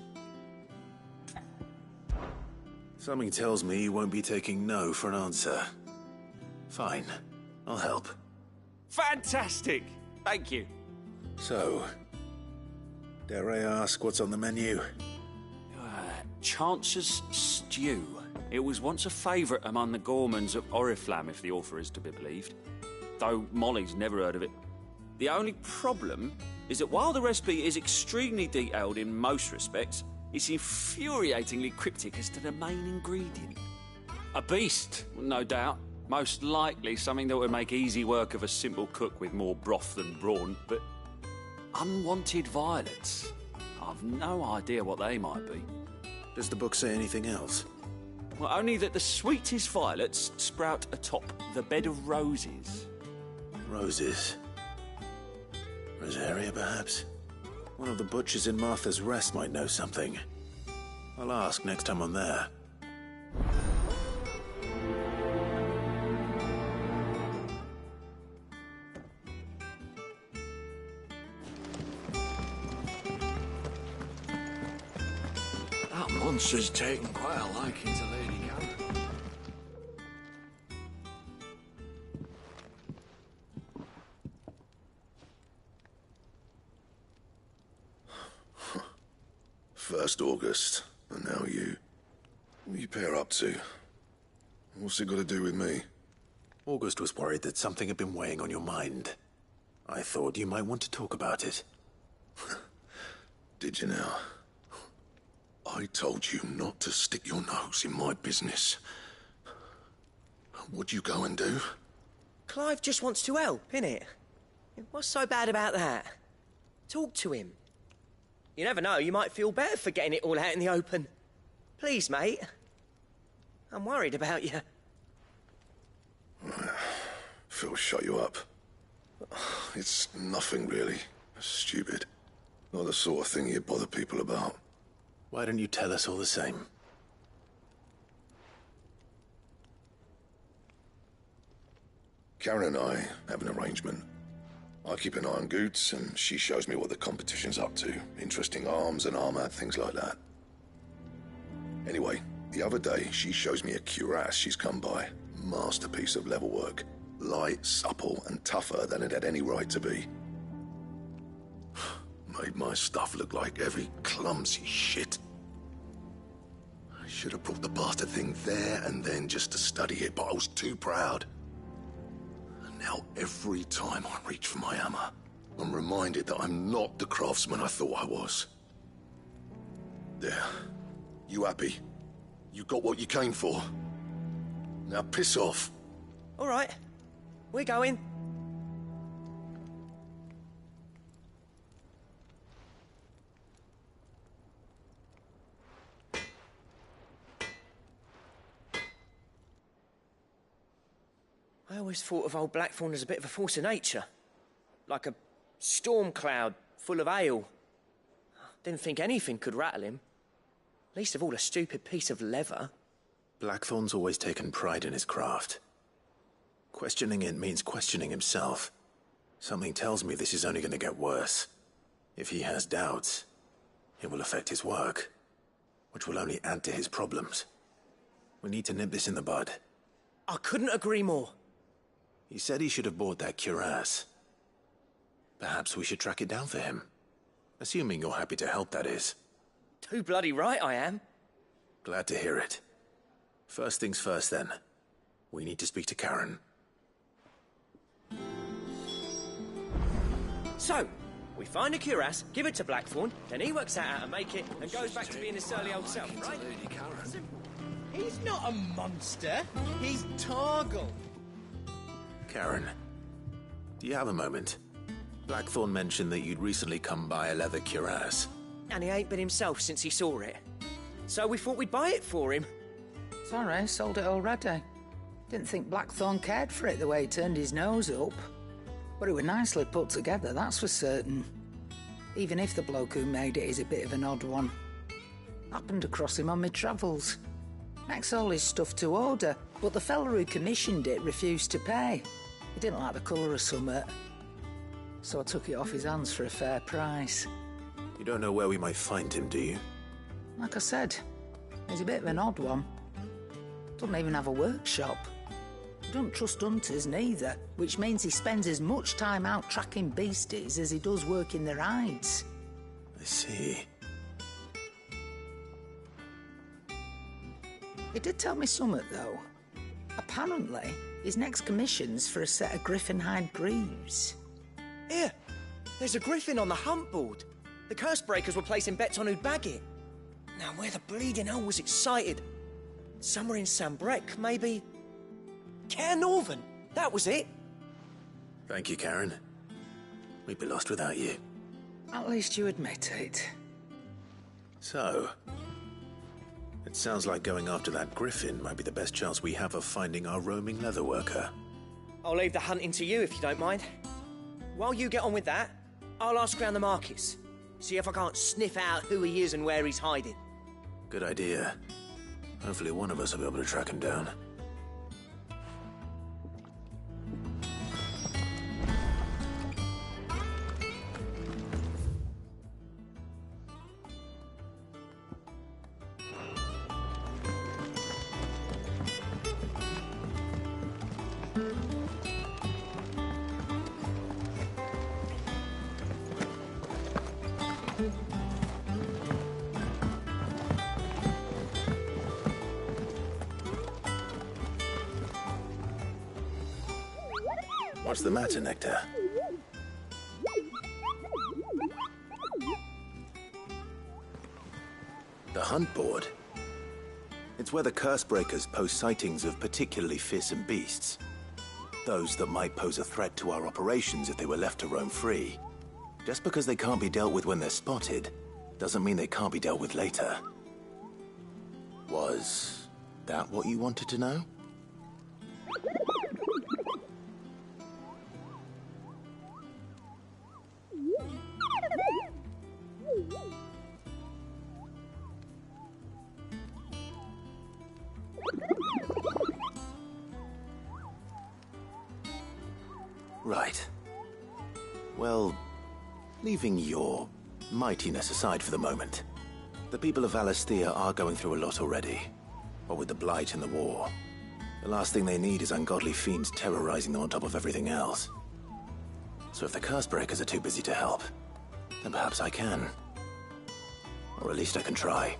Something tells me you won't be taking no for an answer. Fine, I'll help. Fantastic! Thank you. So, dare I ask what's on the menu? Chance's Stew. It was once a favourite among the gourmands of Oriflamme, if the author is to be believed. Though Molly's never heard of it. The only problem is that while the recipe is extremely detailed in most respects, it's infuriatingly cryptic as to the main ingredient. A beast, no doubt. Most likely something that would make easy work of a simple cook with more broth than brawn, but unwanted violets. I've no idea what they might be. Does the book say anything else? Well, only that the sweetest violets sprout atop the bed of roses. Roses. Rosaria, perhaps? One of the butchers in Martha's Rest might know something. I'll ask next time I'm there. Monster's taken quite a liking to Lady Karen. First August, and now you. What are you pair up to? What's it got to do with me? August was worried that something had been weighing on your mind. I thought you might want to talk about it. Did you now? I told you not to stick your nose in my business. What'd you go and do? Clive just wants to help, innit? What's so bad about that? Talk to him. You never know, you might feel better for getting it all out in the open. Please, mate. I'm worried about you. Phil shut you up. It's nothing really. Stupid. Not the sort of thing you bother people about. Why don't you tell us all the same? Karen and I have an arrangement. I keep an eye on Goots, and she shows me what the competition's up to. Interesting arms and armor, things like that. Anyway, the other day, she shows me a cuirass she's come by. Masterpiece of level work. Light, supple, and tougher than it had any right to be. Made my stuff look like heavy, clumsy shit. I should have brought the bastard thing there and then just to study it, but I was too proud. And now every time I reach for my hammer, I'm reminded that I'm not the craftsman I thought I was. There. You happy? You got what you came for. Now piss off. All right. We're going. I always thought of old Blackthorn as a bit of a force of nature. Like a storm cloud full of hail. Didn't think anything could rattle him. Least of all a stupid piece of leather. Blackthorn's always taken pride in his craft. Questioning it means questioning himself. Something tells me this is only going to get worse. If he has doubts, it will affect his work, which will only add to his problems. We need to nip this in the bud. I couldn't agree more. He said he should have bought that cuirass. Perhaps we should track it down for him. Assuming you're happy to help, that is. Too bloody right I am. Glad to hear it. First things first, then. We need to speak to Karen. So, we find a cuirass, give it to Blackthorn, then he works out how to make it and goes back to being his surly old self, right? He's not a monster. He's Torgal. Karen, do you have a moment? Blackthorn mentioned that you'd recently come by a leather cuirass. And he ain't been himself since he saw it. So we thought we'd buy it for him. Sorry, sold it already. Didn't think Blackthorn cared for it the way he turned his nose up. But it was nicely put together, that's for certain. Even if the bloke who made it is a bit of an odd one. Happened across him on my travels. Makes all his stuff to order, but the fella who commissioned it refused to pay. He didn't like the colour of summit. So I took it off his hands for a fair price. You don't know where we might find him, do you? Like I said, he's a bit of an odd one. Doesn't even have a workshop. Don't trust hunters neither, which means he spends as much time out tracking beasties as he does working their hides. I see. He did tell me something, though. Apparently, his next commission's for a set of griffin hide greaves. Here, there's a griffin on the hunt board. The curse breakers were placing bets on who'd bag it. Now, where the bleeding hell was it sighted? Somewhere in Sambrec, maybe? Caer Northern, that was it. Thank you, Karen. We'd be lost without you. At least you admit it. So, it sounds like going after that griffin might be the best chance we have of finding our roaming leatherworker. I'll leave the hunting to you if you don't mind. While you get on with that, I'll ask around the markets. See if I can't sniff out who he is and where he's hiding. Good idea. Hopefully one of us will be able to track him down. What's the matter, Nectar? The hunt board? It's where the Cursebreakers post sightings of particularly fearsome beasts. Those that might pose a threat to our operations if they were left to roam free. Just because they can't be dealt with when they're spotted, doesn't mean they can't be dealt with later. Was that what you wanted to know? Right. Well, leaving your mightiness aside for the moment, the people of Valisthea are going through a lot already. What with the Blight and the war. The last thing they need is ungodly fiends terrorizing them on top of everything else. So if the Cursebreakers are too busy to help, then perhaps I can. Or at least I can try.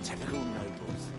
Typical nobles.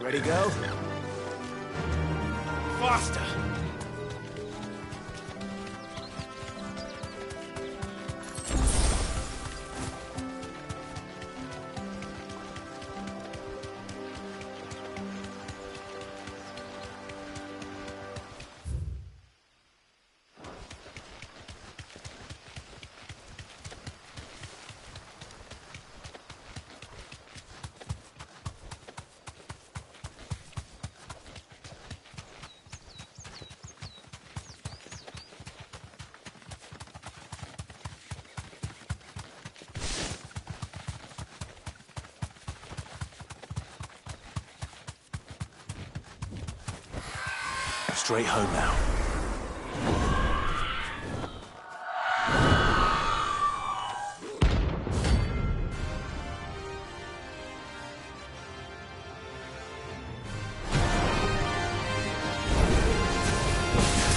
Ready, girl? Faster! Straight home now.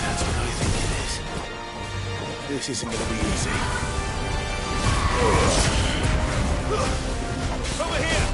That's what I think it is. This isn't gonna be easy. Over here!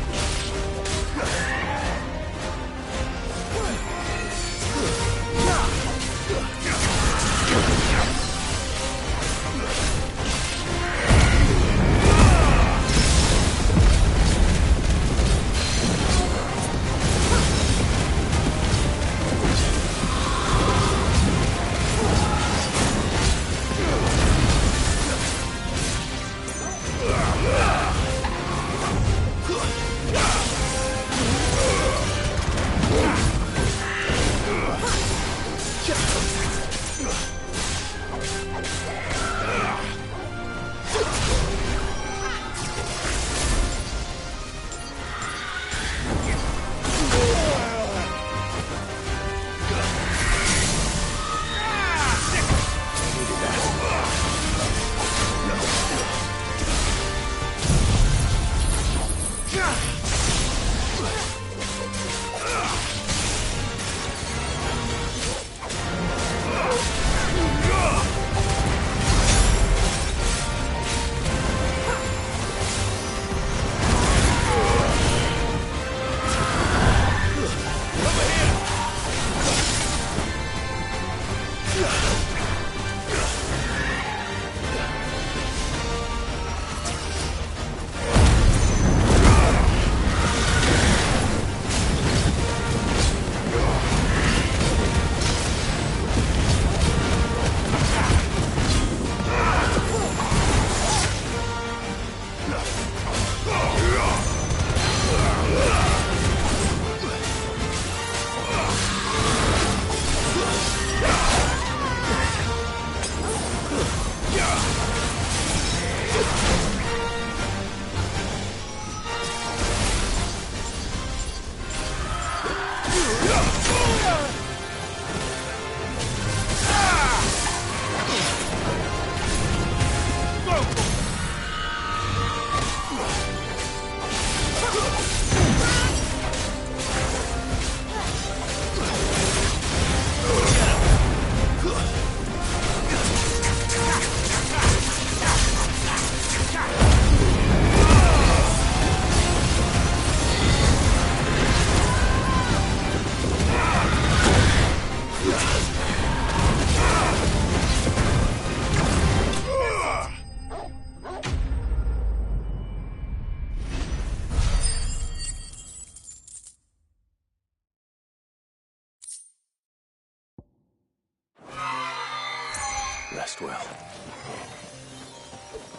Rest well.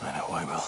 I know I will.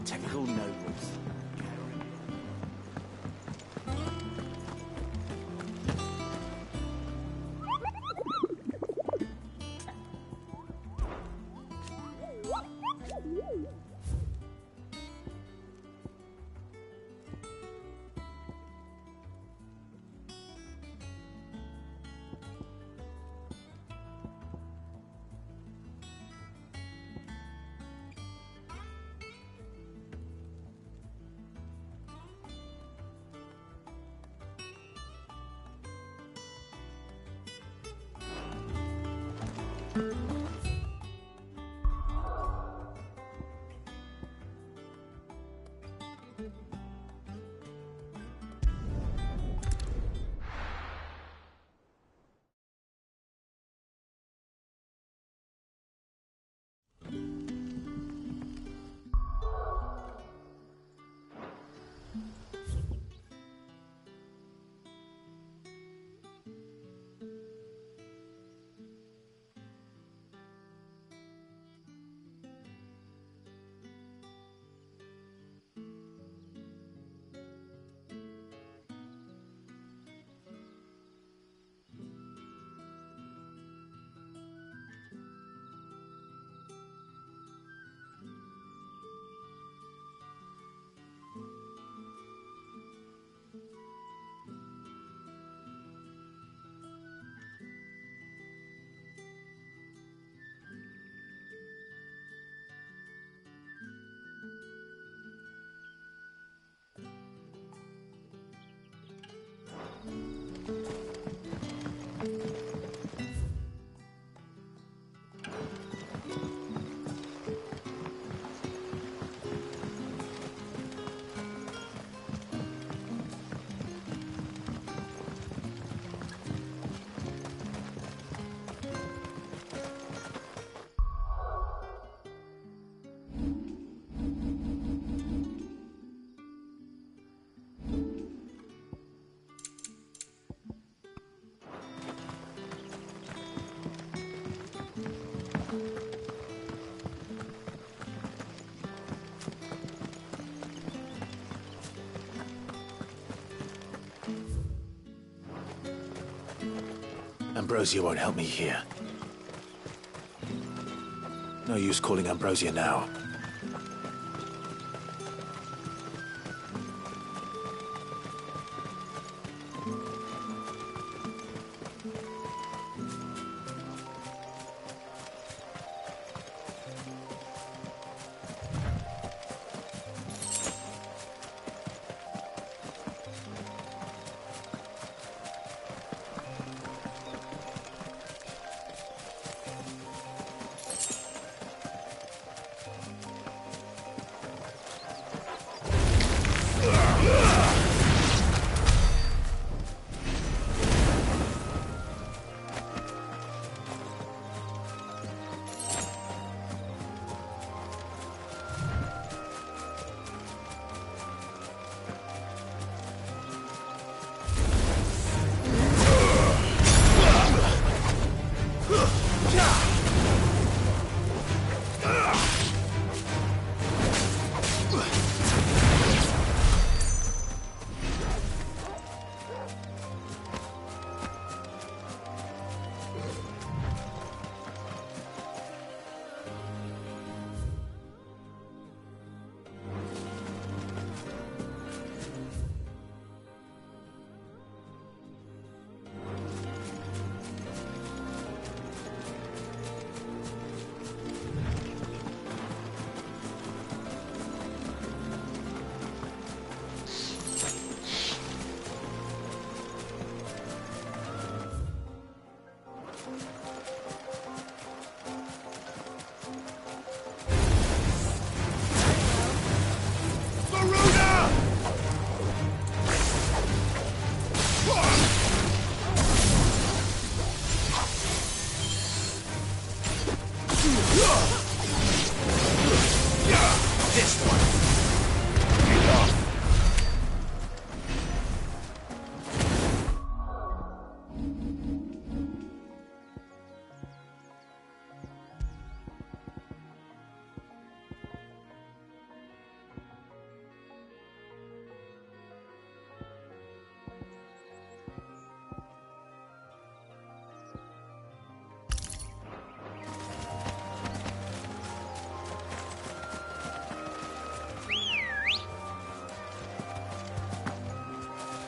Typical nobles. Ambrosia won't help me here. No use calling Ambrosia now. last one. Get off.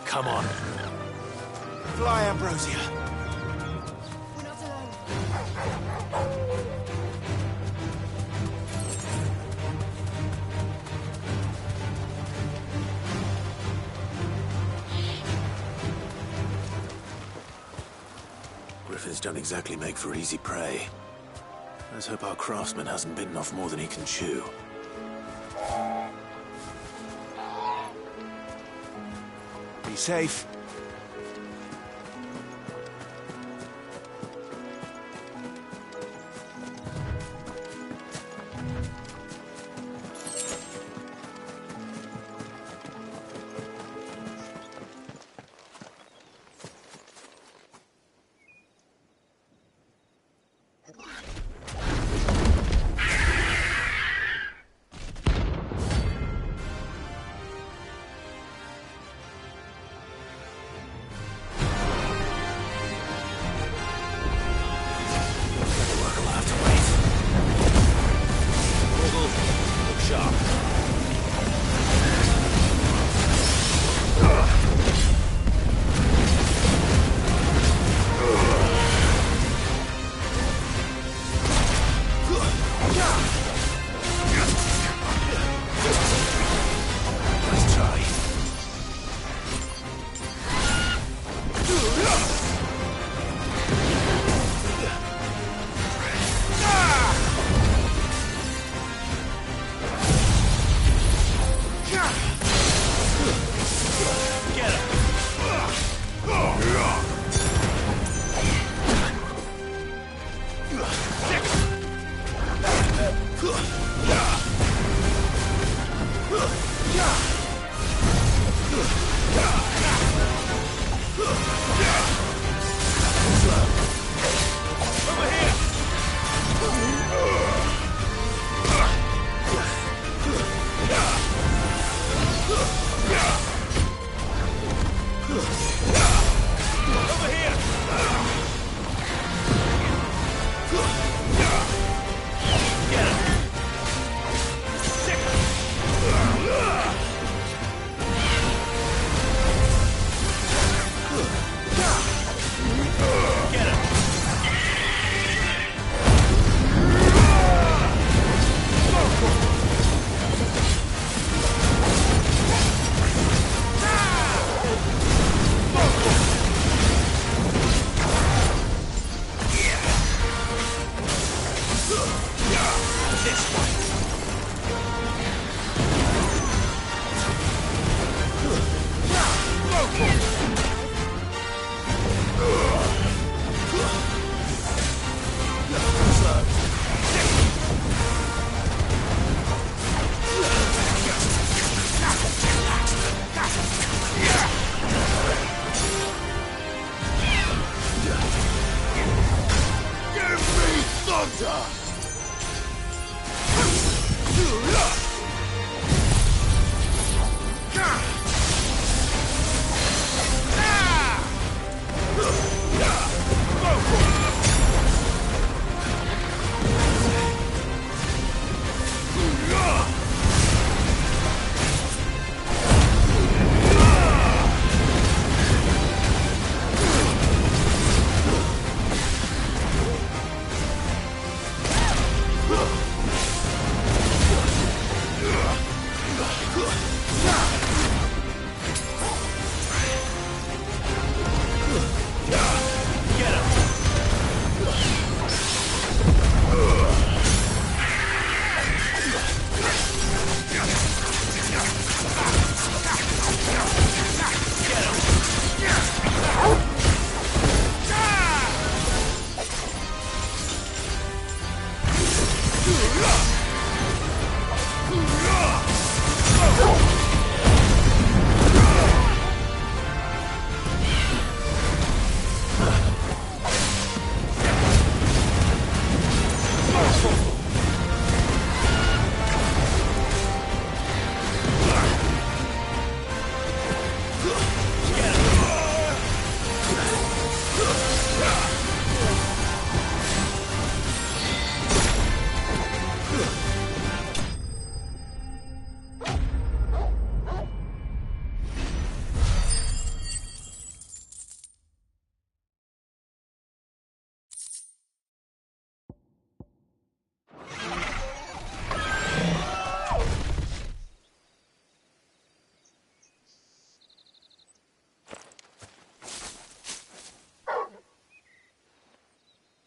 Come on. Fly, Ambrosia. We're not alone. Griffins don't exactly make for easy prey. Let's hope our craftsman hasn't bitten off more than he can chew. Be safe.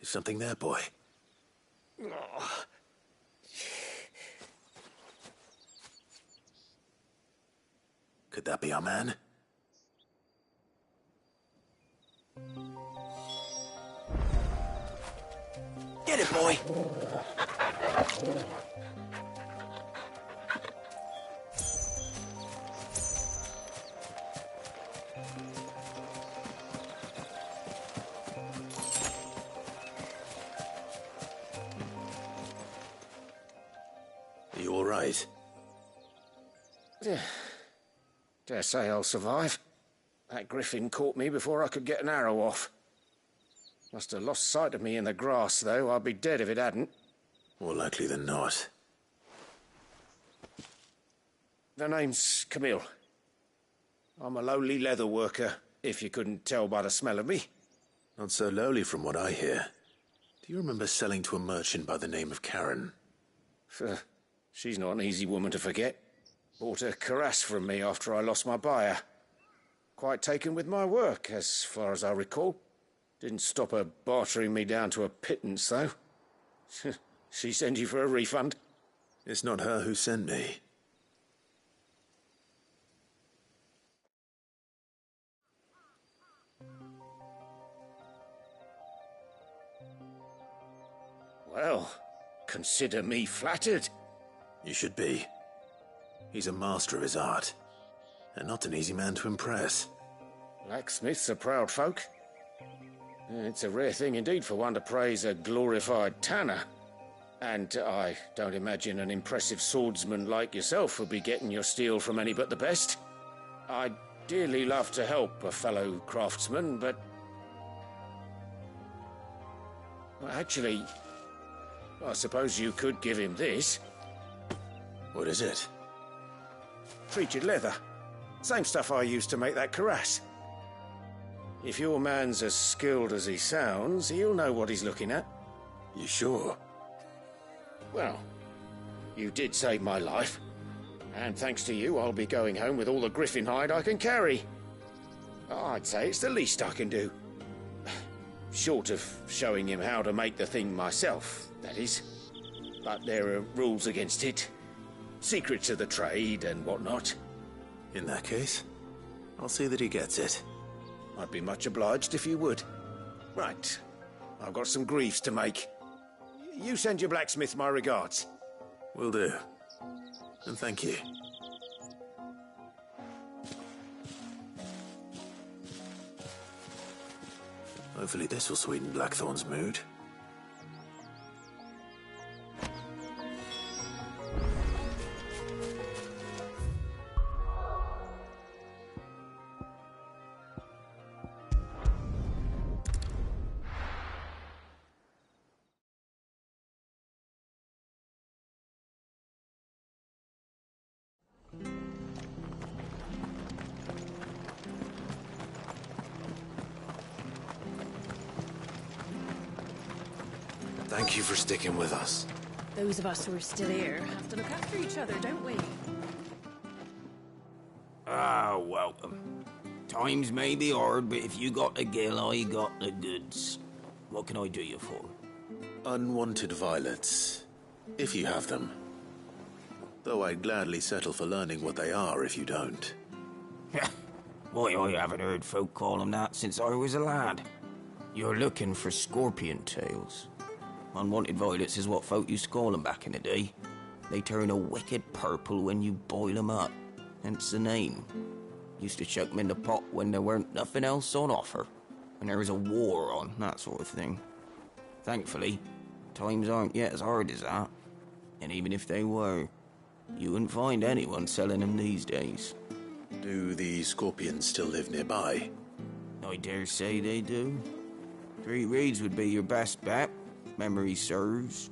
Something there, boy. Oh. Could that be our man? Get it, boy! Are you all right? Dare say I'll survive. That griffin caught me before I could get an arrow off. Must have lost sight of me in the grass, though. I'd be dead if it hadn't. More likely than not. The name's Camille. I'm a lowly leather worker, if you couldn't tell by the smell of me. Not so lowly from what I hear. Do you remember selling to a merchant by the name of Karen? She's not an easy woman to forget. Bought a cuirass from me after I lost my buyer. Quite taken with my work, as far as I recall. Didn't stop her bartering me down to a pittance, though. She sent you for a refund? It's not her who sent me. Well, consider me flattered. You should be. He's a master of his art, and not an easy man to impress. Blacksmiths are proud folk. It's a rare thing indeed for one to praise a glorified tanner. And I don't imagine an impressive swordsman like yourself would be getting your steel from any but the best. I'd dearly love to help a fellow craftsman, but... well, actually, I suppose you could give him this. What is it? Treated leather. Same stuff I used to make that cuirass. If your man's as skilled as he sounds, he'll know what he's looking at. You sure? Well, you did save my life. And thanks to you, I'll be going home with all the griffin hide I can carry. I'd say it's the least I can do. Short of showing him how to make the thing myself, that is. But there are rules against it. Secrets of the trade and whatnot. In that case, I'll see that he gets it. I'd be much obliged if you would. Right. I've got some greaves to make. You send your blacksmith my regards. Will do. And thank you. Hopefully this will sweeten Blackthorn's mood. Thank you for sticking with us. Those of us who are still here have to look after each other, don't we? Ah, welcome. Times may be hard, but if you got the gill, I got the goods. What can I do you for? Unwanted violets, if you have them. Though I'd gladly settle for learning what they are if you don't. Why, I haven't heard folk call them that since I was a lad. You're looking for scorpion tails. Unwanted violets is what folk used to call them back in the day. They turn a wicked purple when you boil them up, hence the name. Used to chuck them in the pot when there weren't nothing else on offer, when there was a war on, that sort of thing. Thankfully, times aren't yet as hard as that. And even if they were, you wouldn't find anyone selling them these days. Do the scorpions still live nearby? I dare say they do. 3 Reeds would be your best bet. Memory serves.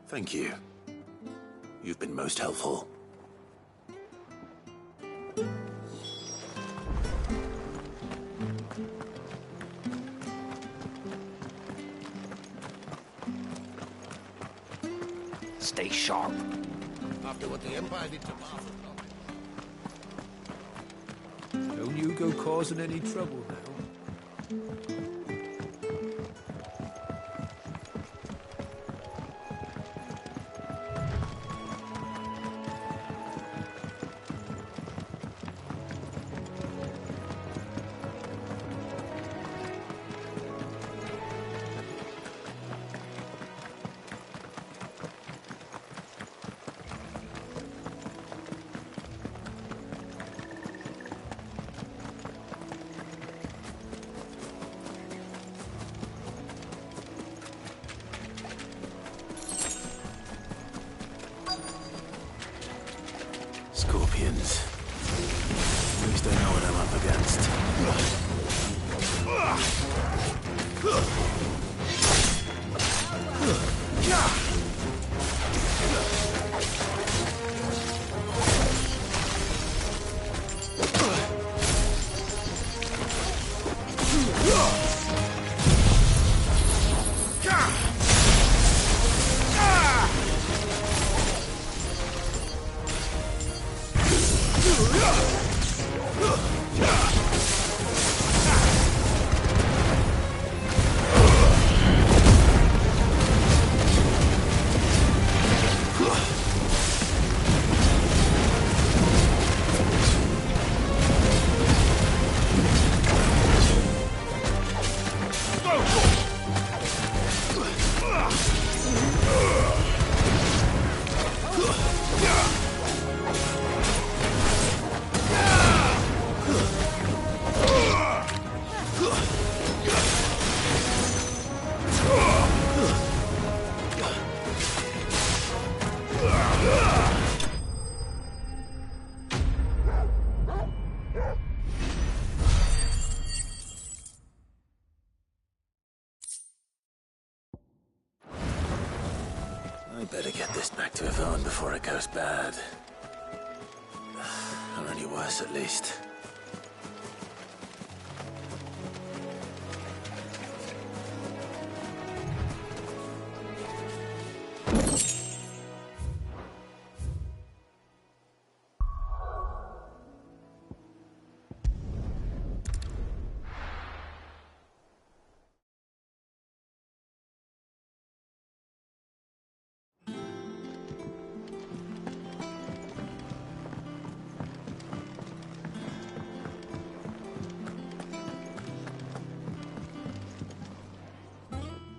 Thank you. You've been most helpful. Stay sharp. After what the Empire did to Martha. Don't you go causing any trouble now. Scorpions. At least I know what I'm up against. I better get this back to Yvonne before it goes bad. Or any worse, at least.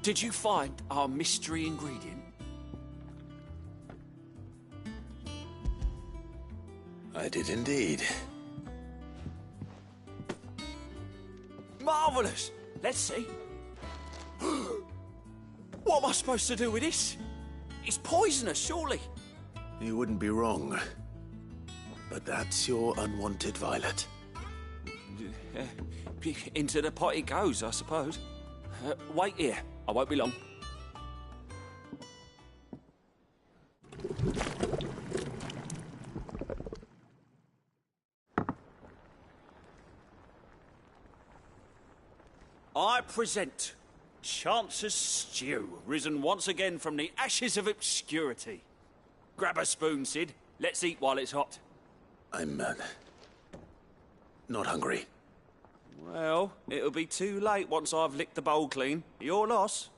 Did you find our mystery ingredient? I did indeed. Marvellous! Let's see. What am I supposed to do with this? It's poisonous, surely. You wouldn't be wrong. But that's your unwanted violet. Into the pot it goes, I suppose. Wait here. I won't be long. I present Chance's Stew, risen once again from the ashes of obscurity. Grab a spoon, Sid. Let's eat while it's hot. I'm, not hungry. Well, it'll be too late once I've licked the bowl clean. Your loss.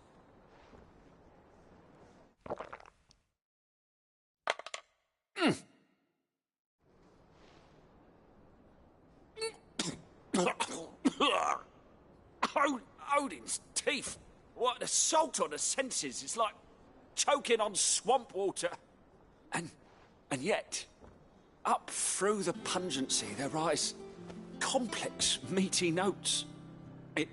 Odin's teeth. What, the salt on the senses. It's like choking on swamp water. And yet, up through the pungency, there rise complex, meaty notes. It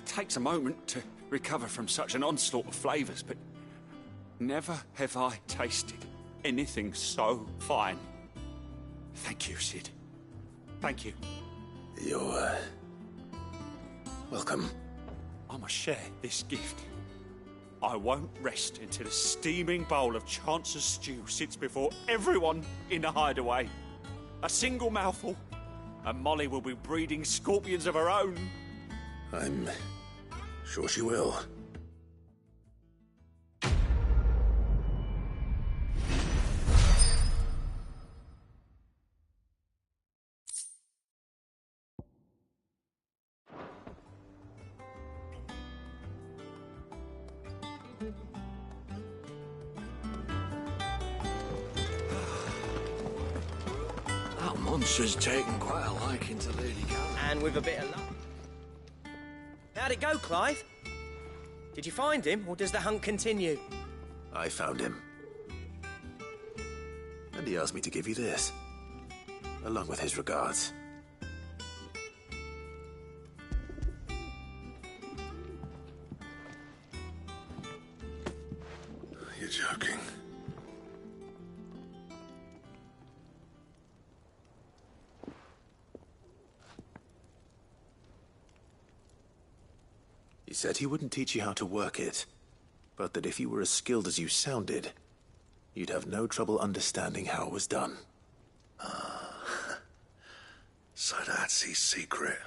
takes a moment to recover from such an onslaught of flavours, but never have I tasted anything so fine. Thank you, Sid. Thank you. You're, welcome. I must share this gift. I won't rest until a steaming bowl of Chance's Stew sits before everyone in the hideaway. A single mouthful, and Molly will be breeding scorpions of her own. I'm sure she will. That monster's taken quite a liking to Lady Gaga. And with a bit of luck. How'd it go, Clive? Did you find him, or does the hunt continue? I found him. And he asked me to give you this, along with his regards. You're joking. said he wouldn't teach you how to work it, but that if you were as skilled as you sounded, you'd have no trouble understanding how it was done. So that's his secret.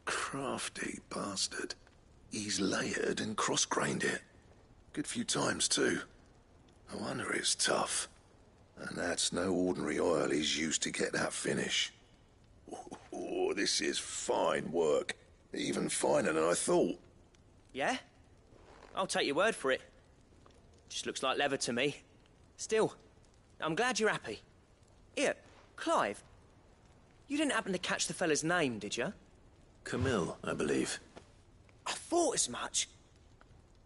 Crafty bastard. He's layered and cross-grained it. Good few times, too. No wonder it's tough. And that's no ordinary oil he's used to get that finish. Oh, this is fine work. Even finer than I thought. Yeah? I'll take your word for it. Just looks like leather to me. Still, I'm glad you're happy. Here, Clive. You didn't happen to catch the fella's name, did you? Camille, I believe. I thought as much.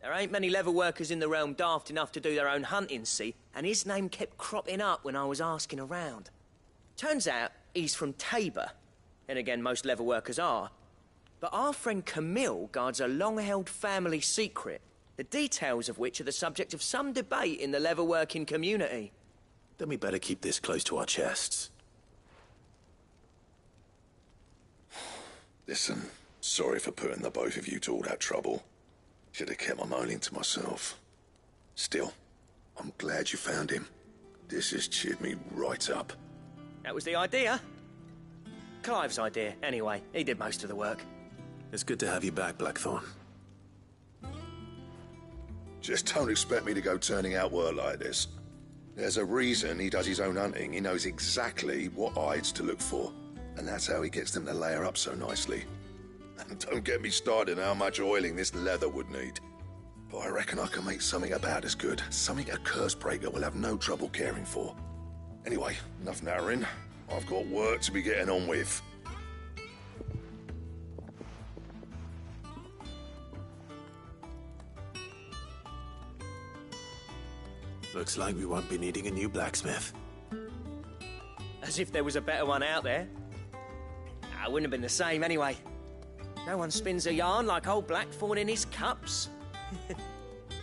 There ain't many leather workers in the realm daft enough to do their own hunting, see? And his name kept cropping up when I was asking around. Turns out he's from Tabor. And again, most leather workers are. But our friend Camille guards a long-held family secret, the details of which are the subject of some debate in the leather-working community. Then we better keep this close to our chests. Listen, sorry for putting the both of you to all that trouble. Should have kept my moaning to myself. Still, I'm glad you found him. This has cheered me right up. That was the idea. Clive's idea, anyway. He did most of the work. It's good to have you back, Blackthorn. Just don't expect me to go turning out work like this. There's a reason he does his own hunting. He knows exactly what hides to look for. And that's how he gets them to layer up so nicely. And don't get me started on how much oiling this leather would need. But I reckon I can make something about as good. Something a Cursebreaker will have no trouble caring for. Anyway, enough nattering. I've got work to be getting on with. Looks like we won't be needing a new blacksmith. As if there was a better one out there. It wouldn't have been the same anyway. No one spins a yarn like old Blackthorn in his cups.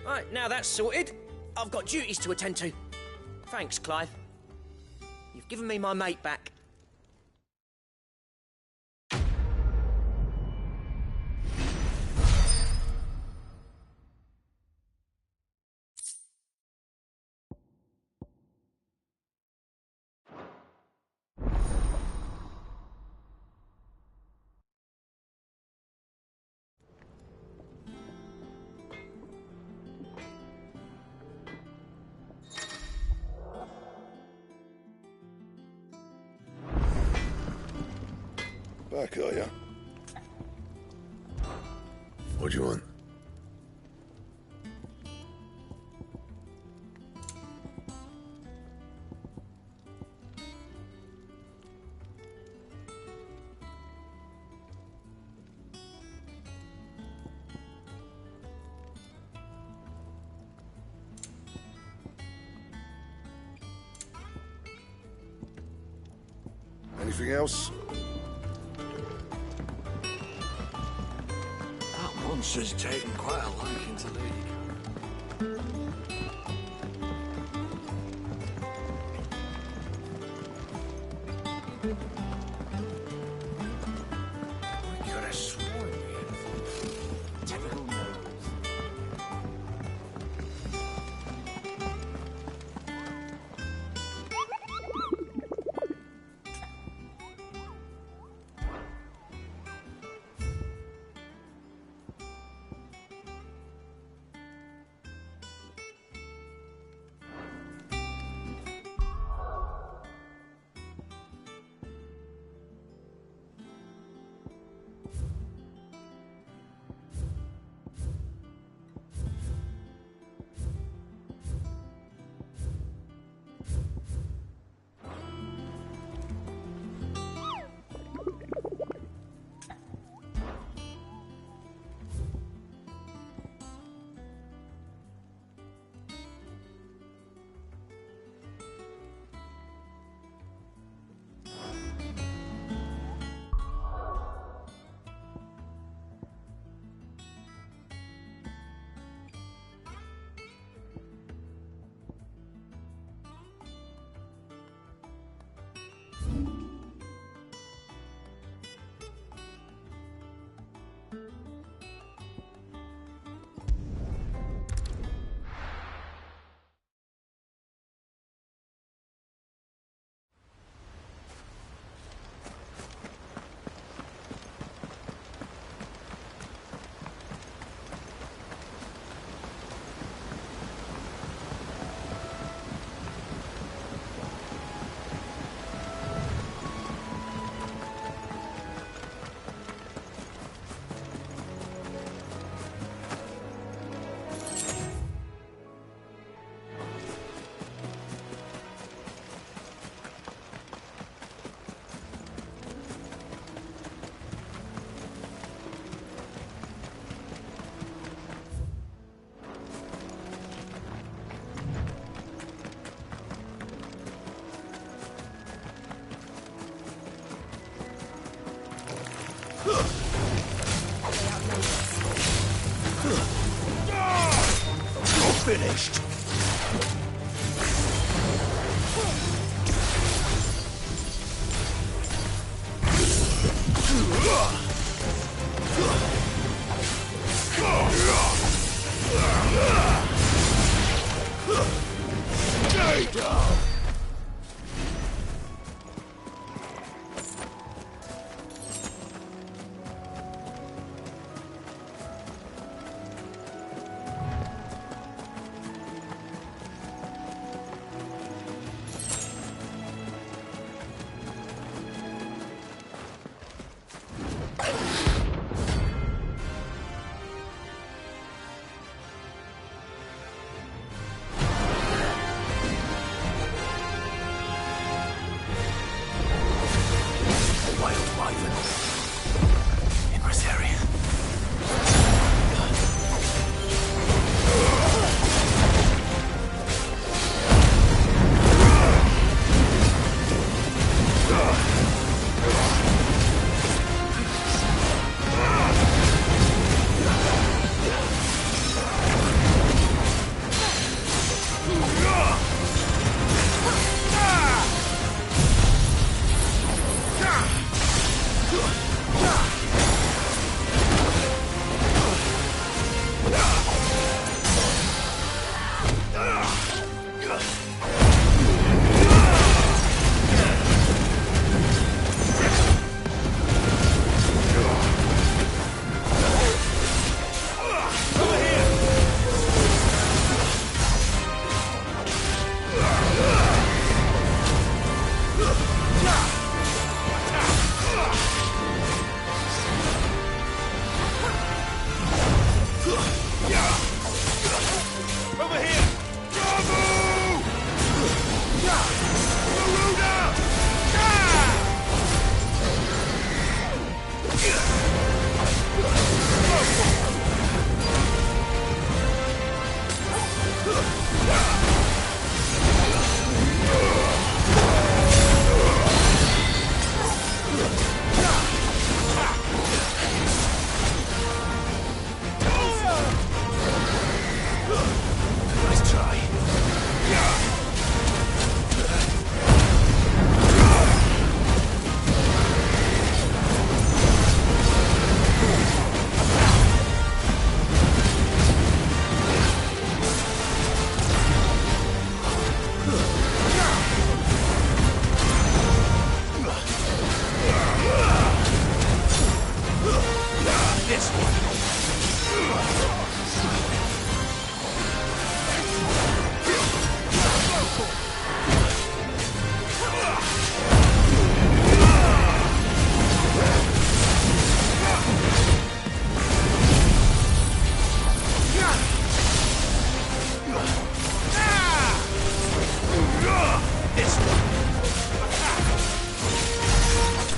Right, now that's sorted, I've got duties to attend to. Thanks, Clive. You've given me my mate back. Back, are ya? What do you want? Anything else? That monster's taken quite a liking to Lady. We could have sworn we had a typical nose. You're finished.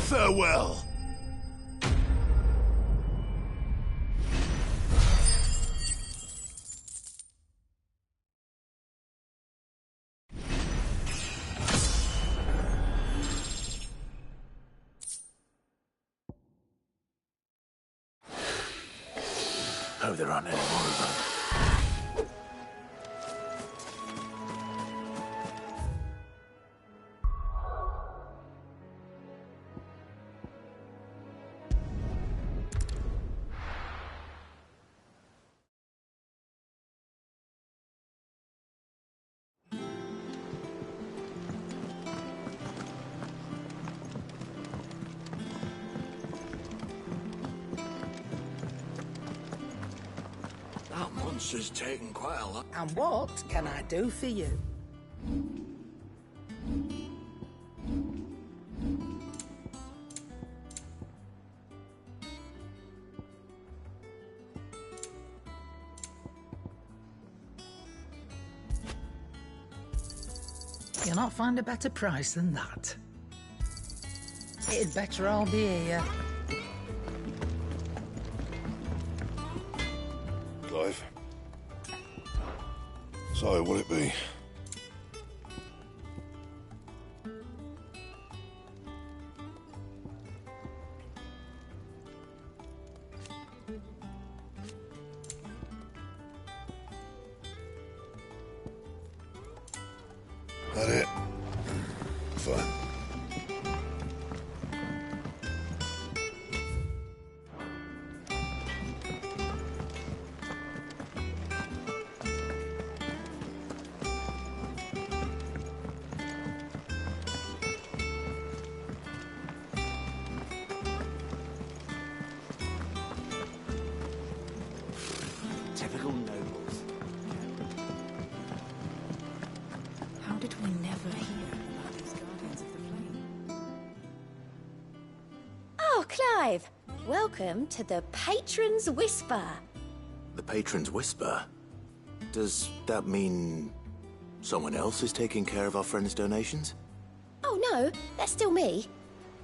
Farewell. Oh, there aren't any more of them. That monster's taken quite a lot. And what can I do for you? You'll not find a better price than that. It'd better all be here. Clive. So, will it be? Clive. Welcome to the Patron's Whisper. The Patron's Whisper? Does that mean someone else is taking care of our friend's donations? Oh no, that's still me.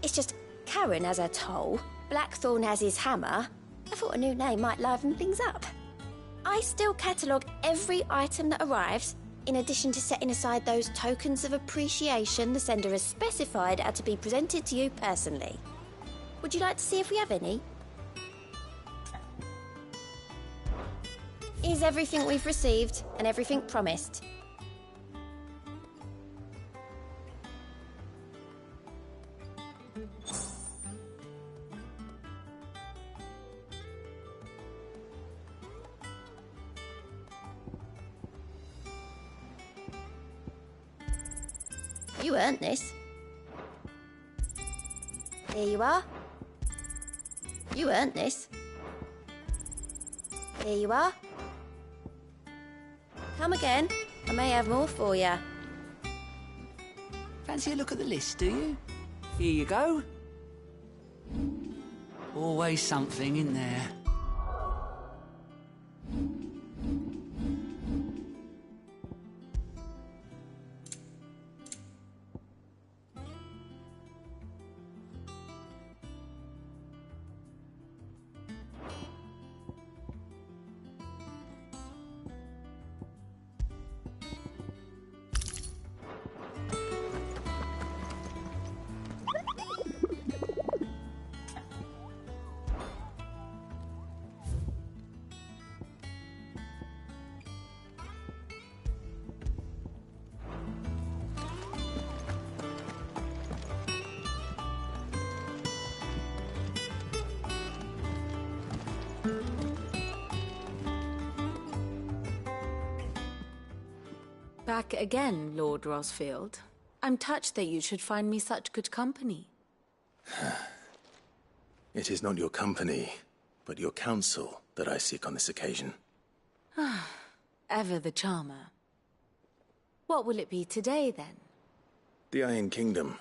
It's just Karen has her toll, Blackthorn has his hammer. I thought a new name might liven things up. I still catalogue every item that arrives, in addition to setting aside those tokens of appreciation the sender has specified are to be presented to you personally. Would you like to see if we have any? Here's everything we've received and everything promised. You earned this. Here you are. You earned this. Here you are. Come again. I may have more for you. Fancy a look at the list, do you? Here you go. Always something in there. Back again, Lord Rosfield. I'm touched that you should find me such good company. It is not your company, but your counsel that I seek on this occasion. Ever the charmer. What will it be today, then? The Iron Kingdom.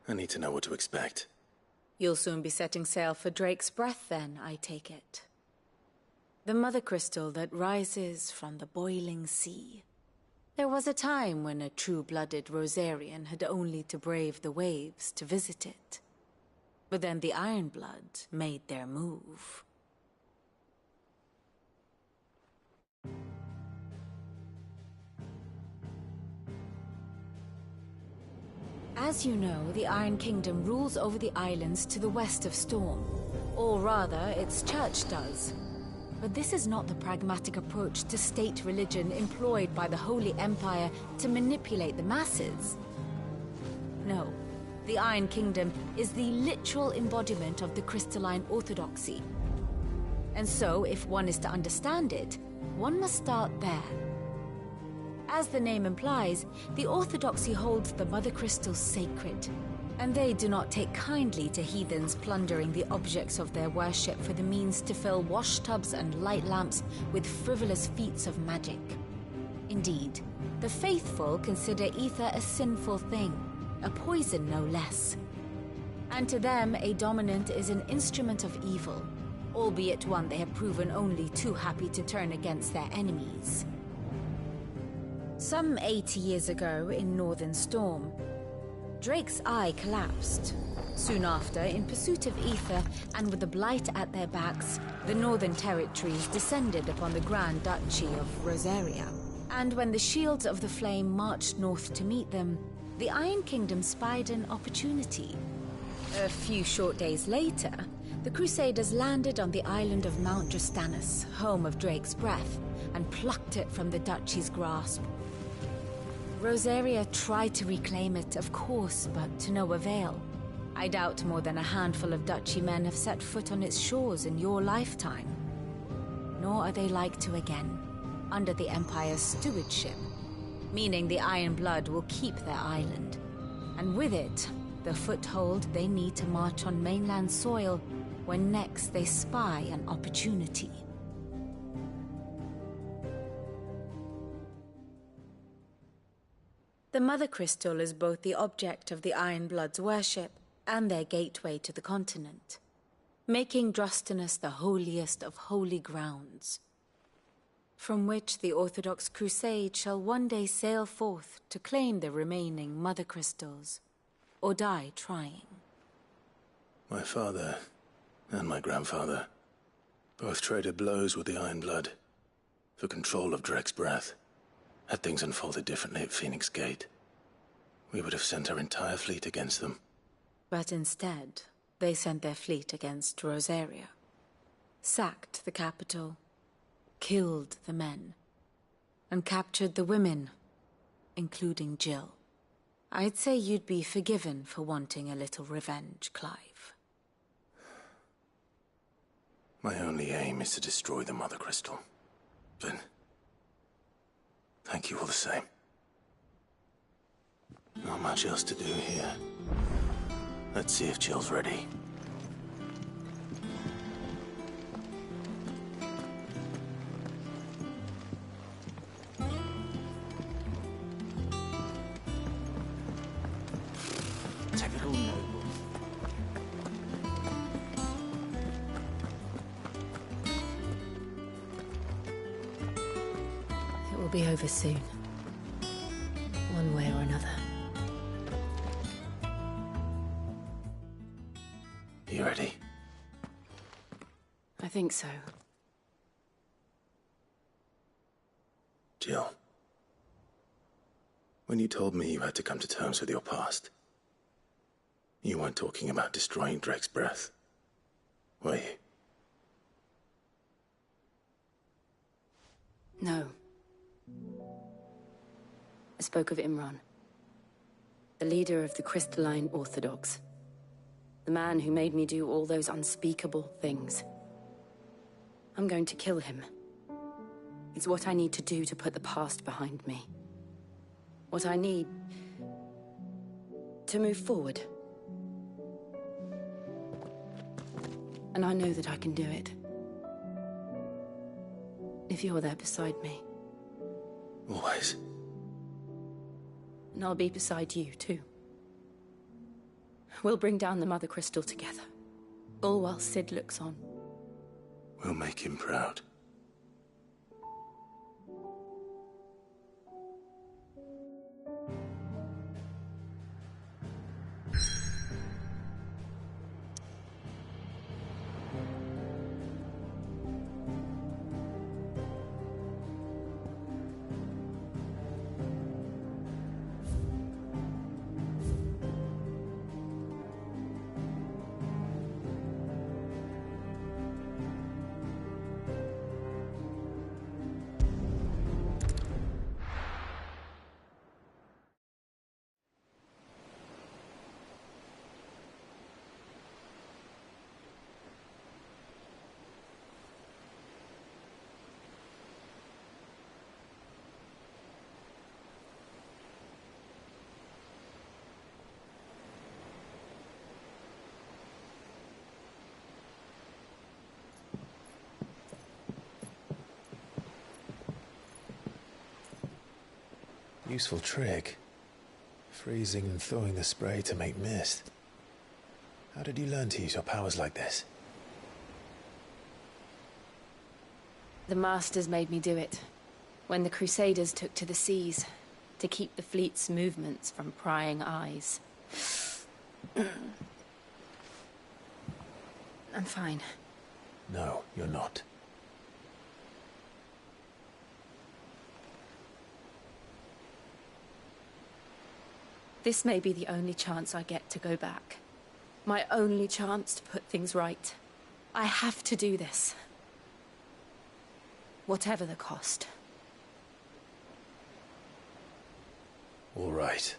I need to know what to expect. You'll soon be setting sail for Drake's Breath, then, I take it. The mother crystal that rises from the boiling sea. There was a time when a true-blooded Rosarian had only to brave the waves to visit it. But then the Ironblood made their move. As you know, the Iron Kingdom rules over the islands to the west of Storm. Or rather, its church does. But this is not the pragmatic approach to state religion employed by the Holy Empire to manipulate the masses. No, the Iron Kingdom is the literal embodiment of the crystalline orthodoxy. And so, if one is to understand it, one must start there. As the name implies, the orthodoxy holds the Mother Crystals sacred, and they do not take kindly to heathens plundering the objects of their worship for the means to fill washtubs and light lamps with frivolous feats of magic. Indeed, the faithful consider ether a sinful thing, a poison no less. And to them, a dominant is an instrument of evil, albeit one they have proven only too happy to turn against their enemies. Some 80 years ago in Northern Storm, Drake's eye collapsed. Soon after, in pursuit of ether and with the blight at their backs, the Northern Territories descended upon the Grand Duchy of Rosaria. And when the Shields of the Flame marched north to meet them, the Iron Kingdom spied an opportunity. A few short days later, the Crusaders landed on the island of Mount Drastanus, home of Drake's Breath, and plucked it from the Duchy's grasp. Rosaria tried to reclaim it, of course, but to no avail. I doubt more than a handful of Duchy men have set foot on its shores in your lifetime. Nor are they like to again, under the Empire's stewardship, meaning the Iron Blood will keep their island. And with it, the foothold they need to march on mainland soil when next they spy an opportunity. The Mother Crystal is both the object of the Iron Blood's worship and their gateway to the continent, making Drustinus the holiest of holy grounds, from which the Orthodox Crusade shall one day sail forth to claim the remaining Mother Crystals, or die trying. My father and my grandfather both traded blows with the Iron Blood for control of Drek's breath. Had things unfolded differently at Phoenix Gate, we would have sent our entire fleet against them. But instead, they sent their fleet against Rosaria, sacked the capital, killed the men, and captured the women, including Jill. I'd say you'd be forgiven for wanting a little revenge, Clive. My only aim is to destroy the Mother Crystal. But thank you all the same. Not much else to do here. Let's see if Jill's ready. Typical noble. It will be over soon. One way or another. You ready? I think so. Jill. When you told me you had to come to terms with your past, you weren't talking about destroying Drake's breath, were you? No. I spoke of Imran, the leader of the Crystalline Orthodox. The man who made me do all those unspeakable things. I'm going to kill him. It's what I need to do to put the past behind me. What I need to move forward. And I know that I can do it. If you're there beside me. Always. And I'll be beside you, too. We'll bring down the Mother Crystal together. All while Sid looks on. We'll make him proud. Useful trick. Freezing and thawing the spray to make mist. How did you learn to use your powers like this? The Masters made me do it. When the Crusaders took to the seas, to keep the fleet's movements from prying eyes. I'm fine. No, you're not. This may be the only chance I get to go back. My only chance to put things right. I have to do this. Whatever the cost. All right.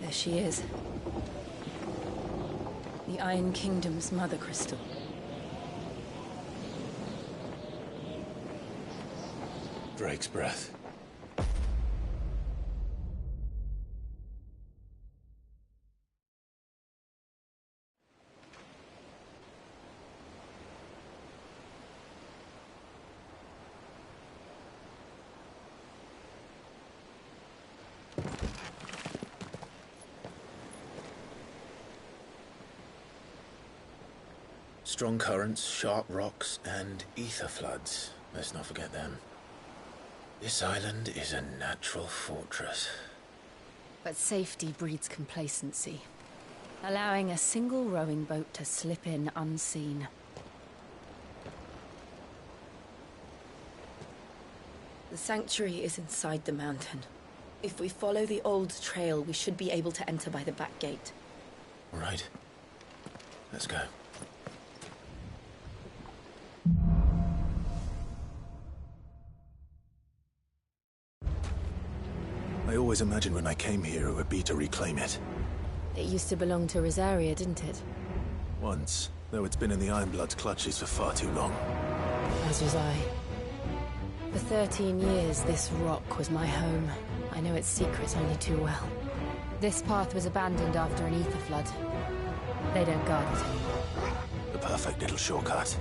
There she is. The Iron Kingdom's Mother Crystal. Drake's breath. Strong currents, sharp rocks, and ether floods. Let's not forget them. This island is a natural fortress. But safety breeds complacency, allowing a single rowing boat to slip in unseen. The sanctuary is inside the mountain. If we follow the old trail, we should be able to enter by the back gate. All right. Let's go. I always imagined when I came here it would be to reclaim it. It used to belong to Rosaria, didn't it? Once, though it's been in the Ironblood's clutches for far too long. As was I. For 13 years, this rock was my home. I know its secrets only too well. This path was abandoned after an ether flood. They don't guard it anymore. The perfect little shortcut.